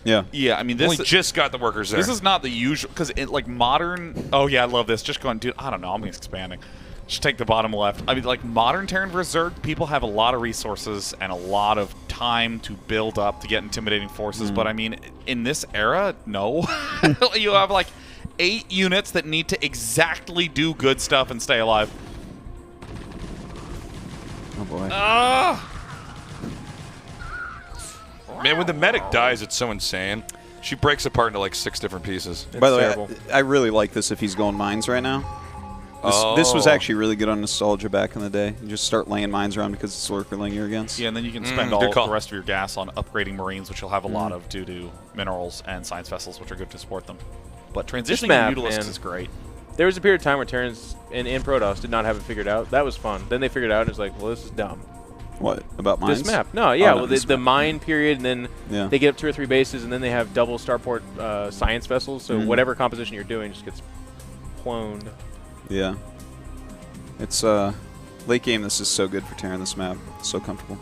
Yeah. Yeah, I mean, Only this just got the workers there. this is not the usual, because like modern. Oh yeah, I love this. Just going, dude. I don't know. I'm expanding. Just take the bottom left. I mean, like modern Terran versus Zerg, people have a lot of resources and a lot of time to build up to get intimidating forces. But I mean, in this era, no. You have like 8 units that need to exactly do good stuff and stay alive. Oh boy. Man, when the medic dies, it's so insane. She breaks apart into like 6 different pieces. By the terrible. way, I really like this if he's going mines right now. This was Oh. actually really good on nostalgia back in the day. You just start laying mines around because it's lurkerling you're against. Yeah, and then you can spend good all call. the rest of your gas on upgrading Marines, which you'll have a lot of due to minerals and science vessels, which are good to support them. But transitioning map, to Mutalisks man. is great. there was a period of time where Terrans in Protoss did not have it figured out. That was fun. Then they figured it out and it's like, well, this is dumb. What about mines? This map. No, yeah. Oh, no, well, this the map. mine period, and then Yeah. they get up 2 or 3 bases, and then they have double starport science vessels. So Mhm. whatever composition you're doing just gets cloned. Yeah. It's late game. This is so good for Terran. This map, so comfortable.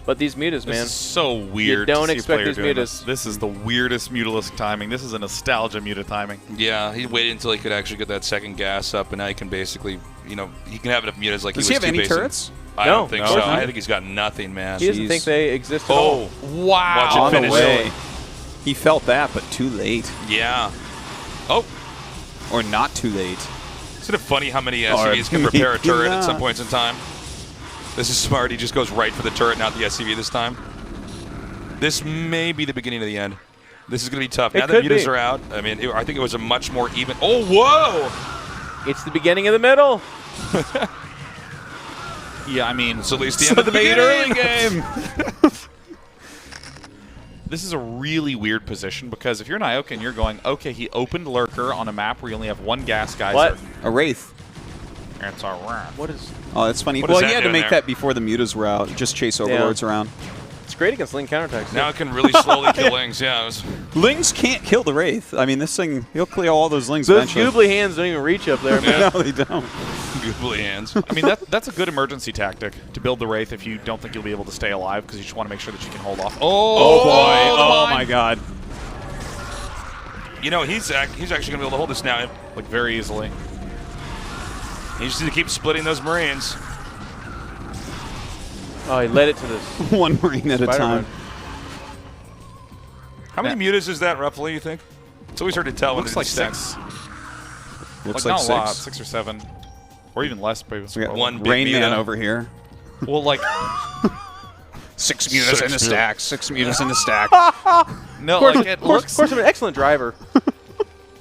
But these mutas, This man. is so weird. don't to see a expect player these doing mutas. This is the weirdest Mutalisk timing. This is a nostalgia muta timing. Yeah, he waited until he could actually get that second gas up, and now he can basically, you know, he can have enough mutas like Does he he was have any two-basing. turrets? I No, don't think no, so. no. I think he's got nothing, man. He doesn't Jeez. think they exist at all. Oh, Wow. Watch it On the finish. way. He felt that, but too late, yeah. Oh, or not too late. isn't it funny how many SCVs can repair a maybe turret at not. some points in time? This is smart. He just goes right for the turret, not the SCV this time. This may be the beginning of the end. This is going to be tough. It Now that could mutas be. are out, I mean, I think it was a much more even. Oh, whoa! It's the beginning of the middle. Yeah, I mean, It's at least the end of the beginning. game. this is a really weird position because if you're an Ioka and you're going, okay, he opened Lurker on a map where you only have 1 gas geyser. What? A wraith. It's a wrap. What is? Oh, that's funny. What Well, is he that had to doing make there? that before the mutas were out. Just chase overlords around. It's great against Link counterattacks. Now it can really slowly kill Lings. Yeah, it was, Lings can't kill the wraith. I mean, this thing, he'll clear all those Lings Those eventually. goobly hands don't even reach up there, man. No, they don't. googly hands. I mean, that's a good emergency tactic to build the Wraith if you don't think you'll be able to stay alive because you just want to make sure that you can hold off. Oh, boy. the Oh, mine. my God. You know, he's actually going to be able to hold this now. Like, very easily. He just need to keep splitting those Marines. Oh, he led it to this. One Marine at a Spider-Man. time. How many mutas is that roughly, you think? It's always hard to tell. Looks when like it's 6. Looks like like not a lot, 6. 6 or 7. Or even less, maybe. We got One big Rain Man muta. over here. Well, like, 6 mutas in a stack. 6 mutas in a stack. no, Of course, like it of course, looks of course, I'm an excellent driver.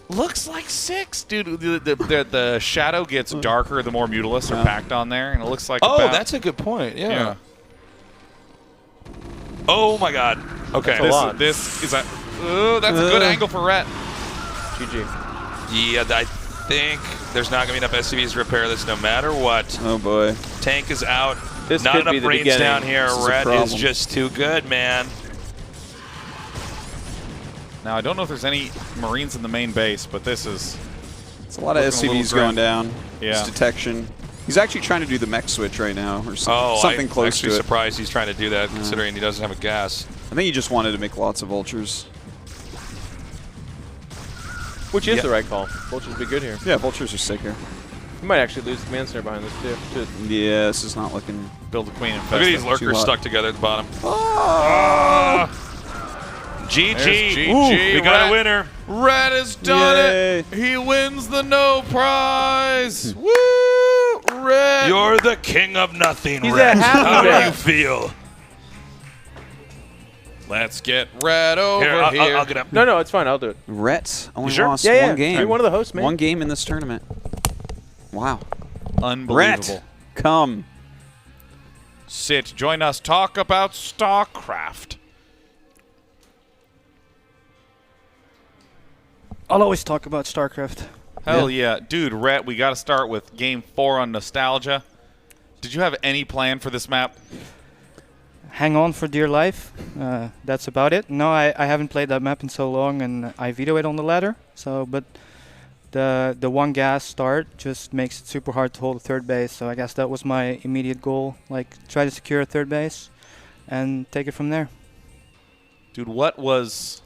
looks like 6, dude. The shadow gets darker the more Mutalisks are packed on there, and it looks like Oh, about, that's a good point. Yeah. yeah. Oh my God. Okay. That's a lot. This is a that's a good angle for Rhett. GG. Yeah, I think there's not going to be enough SCVs to repair this no matter what. Oh, boy. Tank is out. This Not could enough be the brains beginning. down here. This is a Red is problem. just too good, man. Now I don't know if there's any Marines in the main base, but this is It's a lot of Looking a little SCVs going grim. down. Yeah. It's detection. He's actually trying to do the mech switch right now, or Oh, something I'm close actually to it. surprised he's trying to do that, considering he doesn't have a gas. I think he just wanted to make lots of vultures. Which is Yeah. the right call. Vultures would be good here. Yeah, vultures are sick here. You might actually lose the command center behind this too. Yeah, this is not looking. build a queen and Look at these fest. lurkers hot. stuck together at the bottom. Oh! GG. There's GG. We got Red. a winner. Red has done Yay. it. He wins the no prize. Woo! Red. You're the king of nothing, He's Red. a happy How do man. you feel? Let's get Red over Here, here. I'll get up. No, it's fine. I'll do it. Rhett only sure? lost Yeah, one game. Be one of the hosts, man. One game in this tournament. Wow. Unbelievable. Rhett, come. Sit, join us, talk about StarCraft. I'll always talk about StarCraft. Hell yeah. Dude, Rhett, we got to start with Game 4 on Nostalgia. Did you have any plan for this map? Hang on for dear life. That's about it. No, I haven't played that map in so long, and I veto it on the ladder. So, but the one gas start just makes it super hard to hold a third base. So I guess that was my immediate goal. Like, try to secure a third base, and take it from there. Dude, what was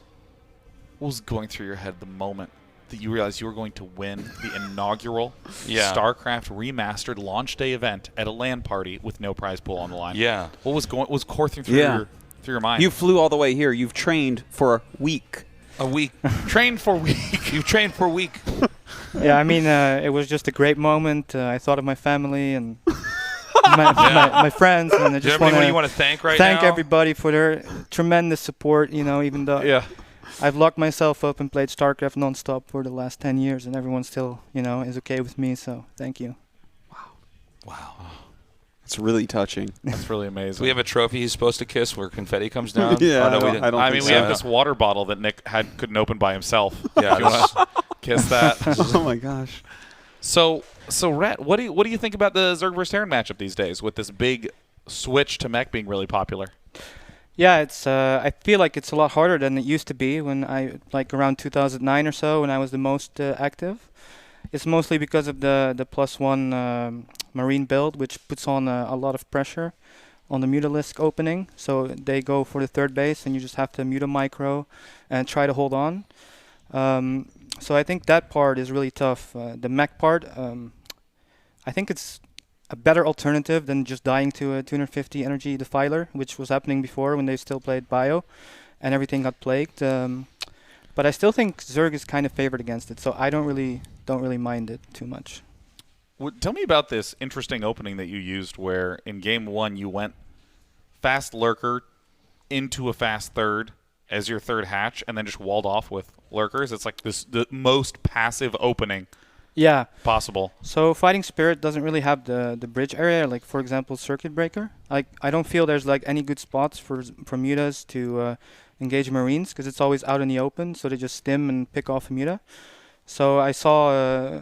going through your head the moment that you realized you were going to win the inaugural Yeah. StarCraft remastered launch day event at a LAN party with no prize pool on the line? Yeah. What was coursing through Yeah. your mind? You flew all the way here. You've trained for a week. A week. trained for week. You've trained for a week. Yeah, I mean, it was just a great moment. I thought of my family and my friends, and I Is there just anybody you want to thank right thank now? everybody for their tremendous support. You know, even though Yeah. I've locked myself up and played StarCraft nonstop for the last 10 years, and everyone still, you know, is okay with me. So thank you. Wow. It's really touching. That's really amazing. Do we have a trophy he's supposed to kiss where confetti comes down? Yeah, Oh, no, I we don't- didn't. I don't I think mean, we so. have this water bottle that Nick couldn't open by himself. Yeah, If you wanna kiss that. Oh my gosh. So Rhett, what do you think about the Zerg vs Terran matchup these days with this big switch to mech being really popular? Yeah, it's. I feel like it's a lot harder than it used to be when like around 2009 or so, when I was the most active. It's mostly because of the +1 Marine build, which puts on a lot of pressure on the Mutalisk opening. So they go for the third base, and you just have to mute a micro and try to hold on. So I think that part is really tough. The mech part, I think it's a better alternative than just dying to a 250 energy defiler, which was happening before when they still played bio, and everything got plagued. But I still think Zerg is kind of favored against it, so I don't really mind it too much. Tell me about this interesting opening that you used where in game 1 you went fast lurker into a fast third as your third hatch and then just walled off with lurkers. It's like the most passive opening Yeah. possible. So Fighting Spirit doesn't really have the bridge area, like for example Circuit Breaker. Like I don't feel there's like any good spots for mutas to engage Marines, because it's always out in the open, so they just stim and pick off a muta. So I saw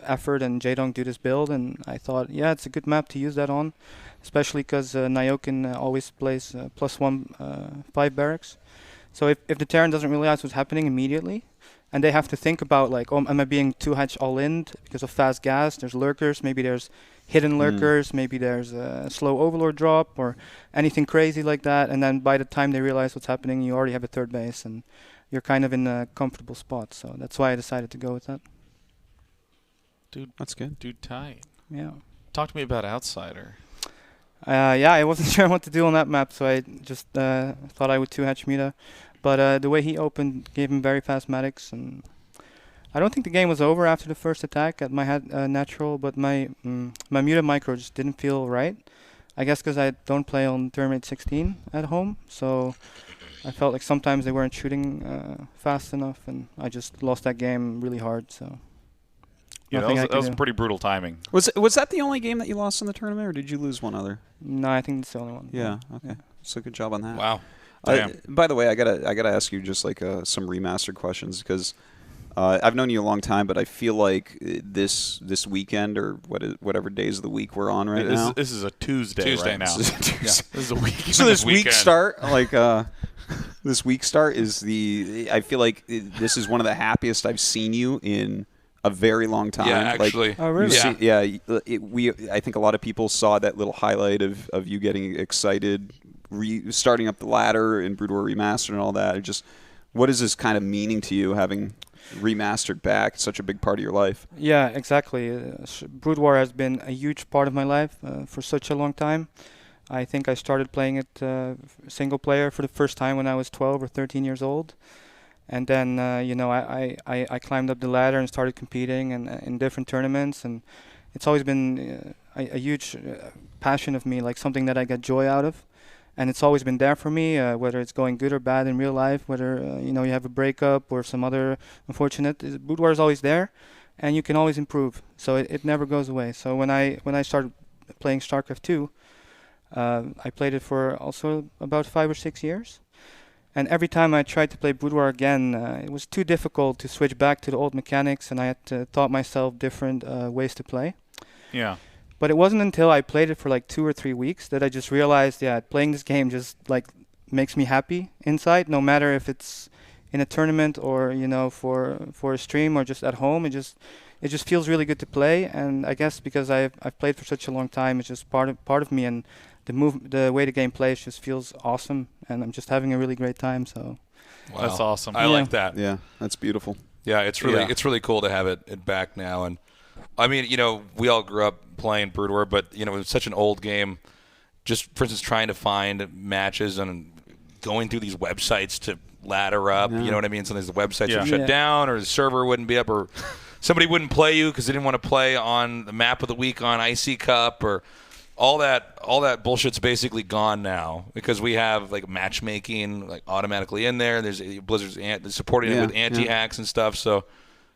Effort and Jaedong do this build, and I thought, yeah, it's a good map to use that on, especially because Nyokin always plays +1 5 barracks. So if the Terran doesn't realize what's happening immediately, and they have to think about like, oh, am I being 2-hatch all-in because of fast gas? There's lurkers, maybe there's hidden lurkers, maybe there's a slow overlord drop or anything crazy like that. And then by the time they realize what's happening, you already have a third base and you're kind of in a comfortable spot. So that's why I decided to go with that. Dude, That's good. dude tight. Yeah. Talk to me about Outsider. Yeah, I wasn't sure what to do on that map, so I just thought I would 2-hatch Muta. But the way he opened gave him very fast medics, and I don't think the game was over after the first attack at my natural, but my Muta micro just didn't feel right. I guess because I don't play on Tournament 16 at home, so I felt like sometimes they weren't shooting fast enough, and I just lost that game really hard. So Yeah, that was pretty brutal timing. Was that the only game that you lost in the tournament, or did you lose one other? No, I think it's the only one. Yeah. Okay. So good job on that. Wow. Damn. By the way, I gotta ask you just like some remastered questions because I've known you a long time, but I feel like this weekend or whatever days of the week we're on now. This is a Tuesday right now. This is a weekend. So this week start this week start is I feel like this is one of the happiest I've seen you in a very long time. Yeah, actually. Oh, really? I think a lot of people saw that little highlight of you getting excited, starting up the ladder in Brood War Remastered and all that. What is this kind of meaning to you having remastered back? It's such a big part of your life. Yeah, exactly. Brood War has been a huge part of my life for such a long time. I think I started playing it single player for the first time when I was 12 or 13 years old. And then, I climbed up the ladder and started competing in different tournaments. And it's always been a huge passion of me, like something that I get joy out of. And it's always been there for me, whether it's going good or bad in real life, whether you have a breakup or some other unfortunate. Brood War is always there, and you can always improve. So it never goes away. So when I started playing StarCraft 2, I played it for also about 5 or 6 years. And every time I tried to play Brood War again, it was too difficult to switch back to the old mechanics, and I had to taught myself different ways to play. Yeah. But it wasn't until I played it for like 2 or 3 weeks that I just realized, playing this game just like makes me happy inside, no matter if it's in a tournament or for a stream or just at home. It just feels really good to play, and I guess because I've played for such a long time, it's just part of me, and the way the game plays just feels awesome, and I'm just having a really great time. So Wow. That's awesome. I like that. Yeah, that's beautiful. Yeah, it's really cool to have it back now. And I mean, we all grew up playing Brood War, but it was such an old game. Just for instance, trying to find matches and going through these websites to ladder up. Yeah. You know what I mean? Sometimes the websites Yeah. would shut down, or the server wouldn't be up, or somebody wouldn't play you because they didn't want to play on the map of the week on IC Cup, or all that bullshit's basically gone now because we have like matchmaking like automatically in there. There's Blizzard's supporting it with anti-hacks and stuff. So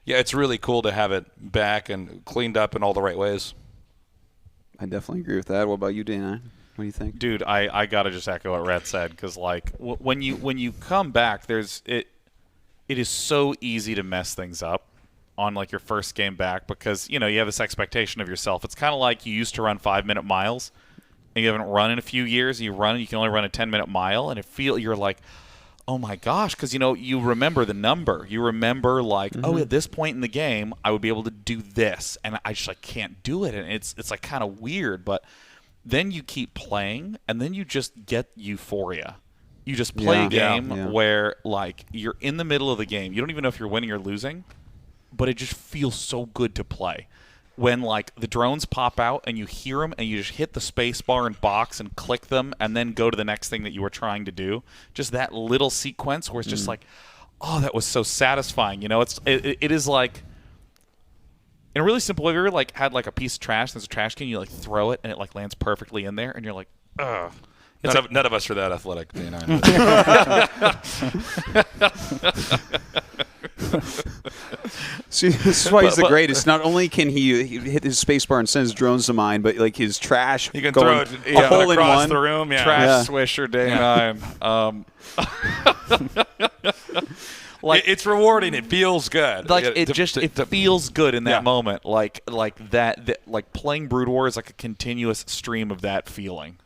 yeah, it's really cool to have it back and cleaned up in all the right ways. I definitely agree with that. What about you, Dana? What do you think? Dude, I gotta just echo what Rhett said because like when you come back, it is so easy to mess things up on like your first game back because you have this expectation of yourself. It's kind of like you used to run 5-minute miles and you haven't run in a few years. You can only run a 10-minute mile, and you're like, oh my gosh, because you remember the number. You remember like, oh, at this point in the game, I would be able to do this, and I just like can't do it, and it's like kind of weird. But then you keep playing, and then you just get euphoria. You just play a game where like you're in the middle of the game. You don't even know if you're winning or losing, but it just feels so good to play. When like the drones pop out and you hear them and you just hit the space bar and box and click them and then go to the next thing that you were trying to do. Just that little sequence where it's just like, oh, that was so satisfying. It is like, in a really simple way, have you ever like had like a piece of trash, there's a trash can, you like throw it and it like lands perfectly in there and you're like, ugh. None of us are that athletic, Dana. See, this is why he's the greatest. Not only can he hit his spacebar and send his drones to mine, but like his trash, You can throw it a hole in across one. the room. Yeah. Trash swisher day 9. Like it's rewarding. It feels good. Like it feels good in that moment. Like playing Brood War is like a continuous stream of that feeling.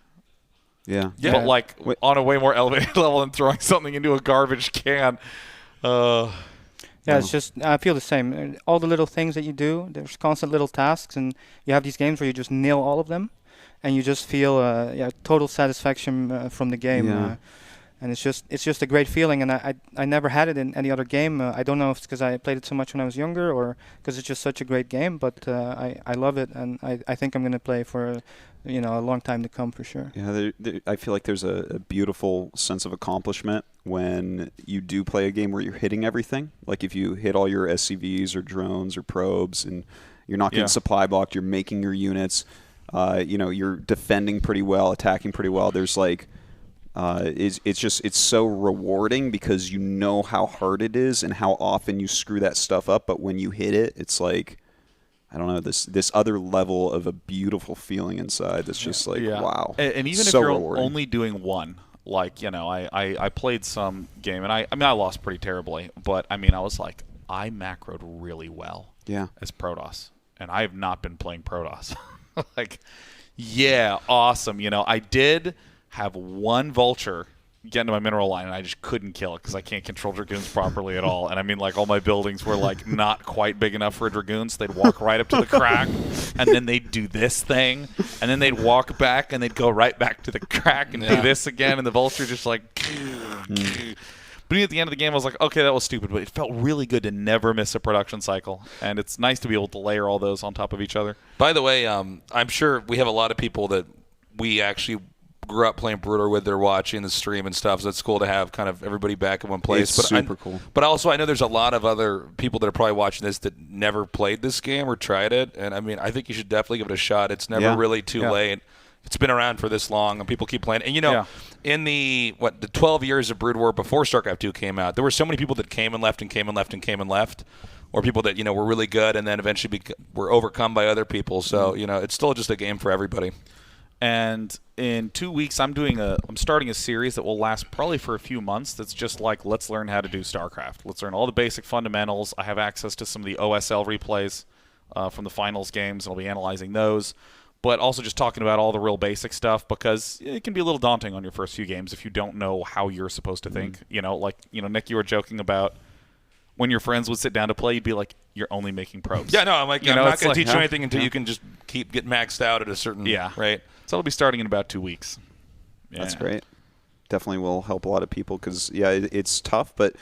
Yeah. But like on a way more elevated level than throwing something into a garbage can. It's just I feel the same. All the little things that you do, there's constant little tasks, and you have these games where you just nail all of them, and you just feel total satisfaction from the game. Yeah. and it's just a great feeling. And I never had it in any other game. I don't know if it's because I played it so much when I was younger, or because it's just such a great game. But I love it, and I think I'm going to play for a long time to come for sure. Yeah, I feel like there's a beautiful sense of accomplishment when you do play a game where you're hitting everything. Like if you hit all your SCVs or drones or probes, and you're not getting supply blocked, you're making your units. You're defending pretty well, attacking pretty well. There's like, it's so rewarding because you know how hard it is and how often you screw that stuff up. But when you hit it, it's like, I don't know, this other level of a beautiful feeling inside that's just like, wow. And even so if you're rewarding. only doing one, like, I played some game, and I lost pretty terribly, but I was like, I macroed really well as Protoss, and I have not been playing Protoss. Like, yeah, awesome. I did have one vulture get into my mineral line, and I just couldn't kill it because I can't control dragoons properly at all. And all my buildings were like not quite big enough for a dragoon, so they'd walk right up to the crack, and then they'd do this thing, and then they'd walk back, and they'd go right back to the crack and do this again, and the vulture just like. But at the end of the game, I was like, okay, that was stupid, but it felt really good to never miss a production cycle, and it's nice to be able to layer all those on top of each other. By the way, I'm sure we have a lot of people that we actually grew up playing Brooder with. They're watching the stream and stuff, so it's cool to have kind of everybody back in one place. It's super cool. But also, I know there's a lot of other people that are probably watching this that never played this game or tried it, and I think you should definitely give it a shot. It's never really too late. It's been around for this long, and people keep playing. And, in the 12 years of Brood War before StarCraft 2 came out, there were so many people that came and left and came and left and came and left, or people that, were really good and then eventually were overcome by other people. So, it's still just a game for everybody. And in 2 weeks, I'm starting a series that will last probably for a few months. That's just like, let's learn how to do StarCraft. Let's learn all the basic fundamentals. I have access to some of the OSL replays from the finals games, and I'll be analyzing those. But also just talking about all the real basic stuff, because it can be a little daunting on your first few games if you don't know how you're supposed to think. Nick, you were joking about when your friends would sit down to play, you'd be like, you're only making probes. Yeah, no, I'm like, I'm not going to teach you anything until you can just keep getting maxed out at a certain rate. So it'll be starting in about 2 weeks. Yeah. That's great. Definitely will help a lot of people because, it's tough, but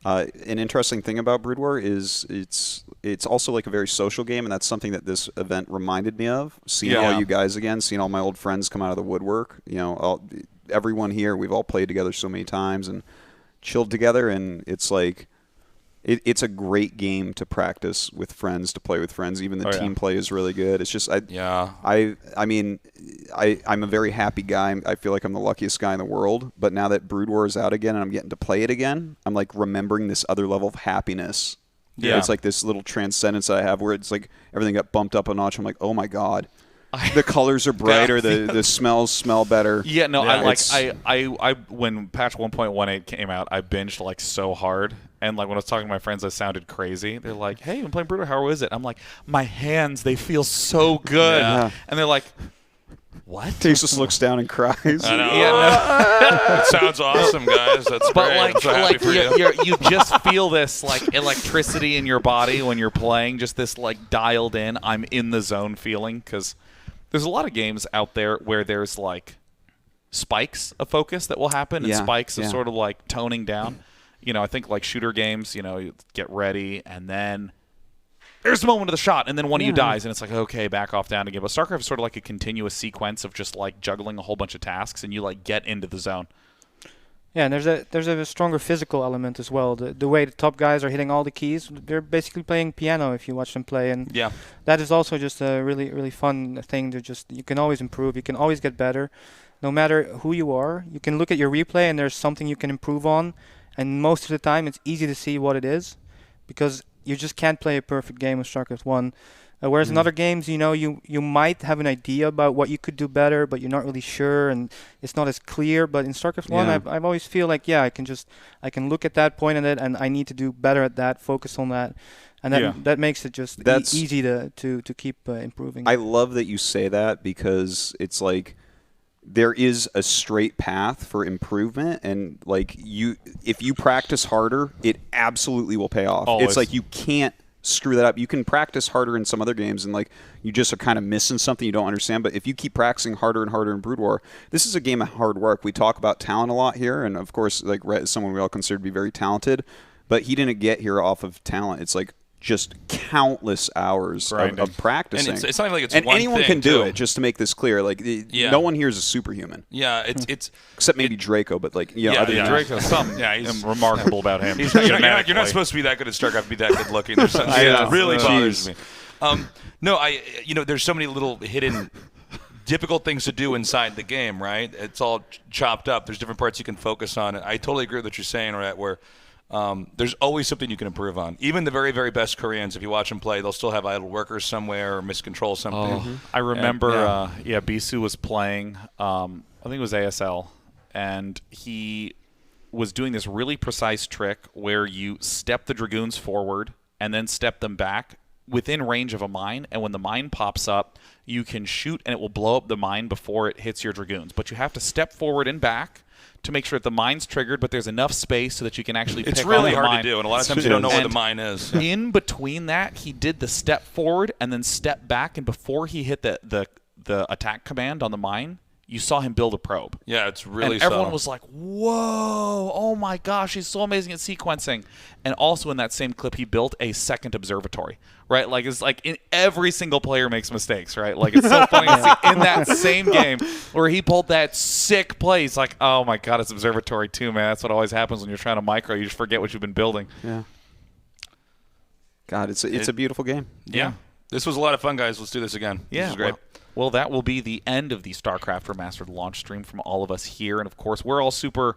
an interesting thing about Brood War is it's also like a very social game, and that's something that this event reminded me of. Seeing all you guys again, seeing all my old friends come out of the woodwork. Everyone here, we've all played together so many times and chilled together, and it's like it's a great game to practice with friends, to play with friends. Even the team play is really good. It's just I'm a very happy guy. I feel like I'm the luckiest guy in the world. But now that Brood War is out again and I'm getting to play it again, I'm like remembering this other level of happiness. Yeah, it's like this little transcendence that I have where it's like everything got bumped up a notch. I'm like, oh my god. The colors are brighter. The smells smell better. Yeah, no, I when patch 1.18 came out, I binged like so hard, and like when I was talking to my friends, I sounded crazy. They're like, "Hey, I'm playing Brood. How is it?" I'm like, "My hands, they feel so good," and they're like, "What?" He just looks down and cries. I know. It sounds awesome, guys. That's but great. like, I'm so happy for you. You just feel this like electricity in your body when you're playing. Just this like dialed in, I'm in the zone feeling, because there's a lot of games out there where there's like spikes of focus that will happen and spikes of sort of like toning down. I think like shooter games, you get ready and then there's the moment of the shot and then one of you dies and it's like, okay, back off down again. But StarCraft is sort of like a continuous sequence of just like juggling a whole bunch of tasks and you like get into the zone. Yeah, and there's a stronger physical element as well. The way the top guys are hitting all the keys, they're basically playing piano if you watch them play, and that is also just a really, really fun thing to just, you can always improve, you can always get better. No matter who you are, you can look at your replay and there's something you can improve on, and most of the time it's easy to see what it is, because you just can't play a perfect game of StarCraft 1. Whereas in other games, you might have an idea about what you could do better, but you're not really sure, and it's not as clear. But in StarCraft 1, I always feel like, I can look at that, point at it, and I need to do better at that, focus on that. And that makes it just easy to keep improving. I love that you say that, because it's like there is a straight path for improvement, and like if you practice harder, it absolutely will pay off. Always. It's like you can't screw that up. You can practice harder in some other games, and like you just are kind of missing something you don't understand. But if you keep practicing harder and harder in Brood War, this is a game of hard work. We talk about talent a lot here, and of course, like Rhett is someone we all consider to be very talented, but he didn't get here off of talent. It's like just countless hours of practicing. And it's not even like it's and one anyone thing, can do too. it. Just to make this clear, like no one here is a superhuman. Yeah, it's except maybe Draco, but like other than that. Draco's something he's remarkable about him. you're not supposed to be that good at StarCraft to be that good looking. There's something that really bothers me. There's so many little hidden difficult things to do inside the game, right? It's all chopped up. There's different parts you can focus on. I totally agree with what you're saying, right? Where there's always something you can improve on. Even the very, very best Koreans, if you watch them play, they'll still have idle workers somewhere or miscontrol something. I remember, Bisu was playing, I think it was ASL, and he was doing this really precise trick where you step the Dragoons forward and then step them back within range of a mine, and when the mine pops up, you can shoot and it will blow up the mine before it hits your Dragoons. But you have to step forward and back to make sure that the mine's triggered, but there's enough space so that you can actually pick It's really on the hard mine. to do, and a lot of times you don't know where the mine is. In between that, he did the step forward and then step back, and before he hit the attack command on the mine, you saw him build a probe. Yeah, it's really And everyone subtle. was like, whoa, oh my gosh, he's so amazing at sequencing. And also in that same clip, he built a second observatory, right? Like, it's like every single player makes mistakes, right? Like, it's so funny to see in that same game where he pulled that sick play. He's like, oh my God, it's observatory too, man. That's what always happens when you're trying to micro. You just forget what you've been building. Yeah. God, it's a beautiful game. Yeah. This was a lot of fun, guys. Let's do this again. Yeah, This is great. Well, that will be the end of the StarCraft Remastered launch stream from all of us here. And, of course, we're all super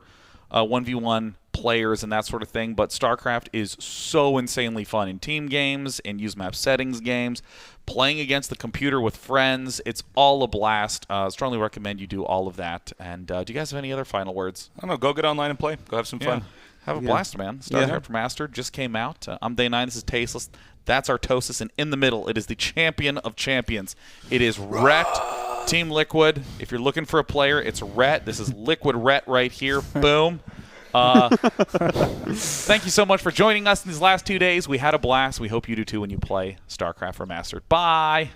1v1 players and that sort of thing, but StarCraft is so insanely fun in team games, in use map settings games, playing against the computer with friends. It's all a blast. Strongly recommend you do all of that. And do you guys have any other final words? I don't know. Go get online and play. Go have some fun. Have a blast, man. StarCraft Remastered just came out. I'm Day 9. This is Tasteless. That's Artosis. And in the middle, it is the champion of champions. It is Rhett, Team Liquid. If you're looking for a player, it's Rhett. This is Liquid Rhett right here. Boom. Thank you so much for joining us in these last 2 days. We had a blast. We hope you do too when you play StarCraft Remastered. Bye.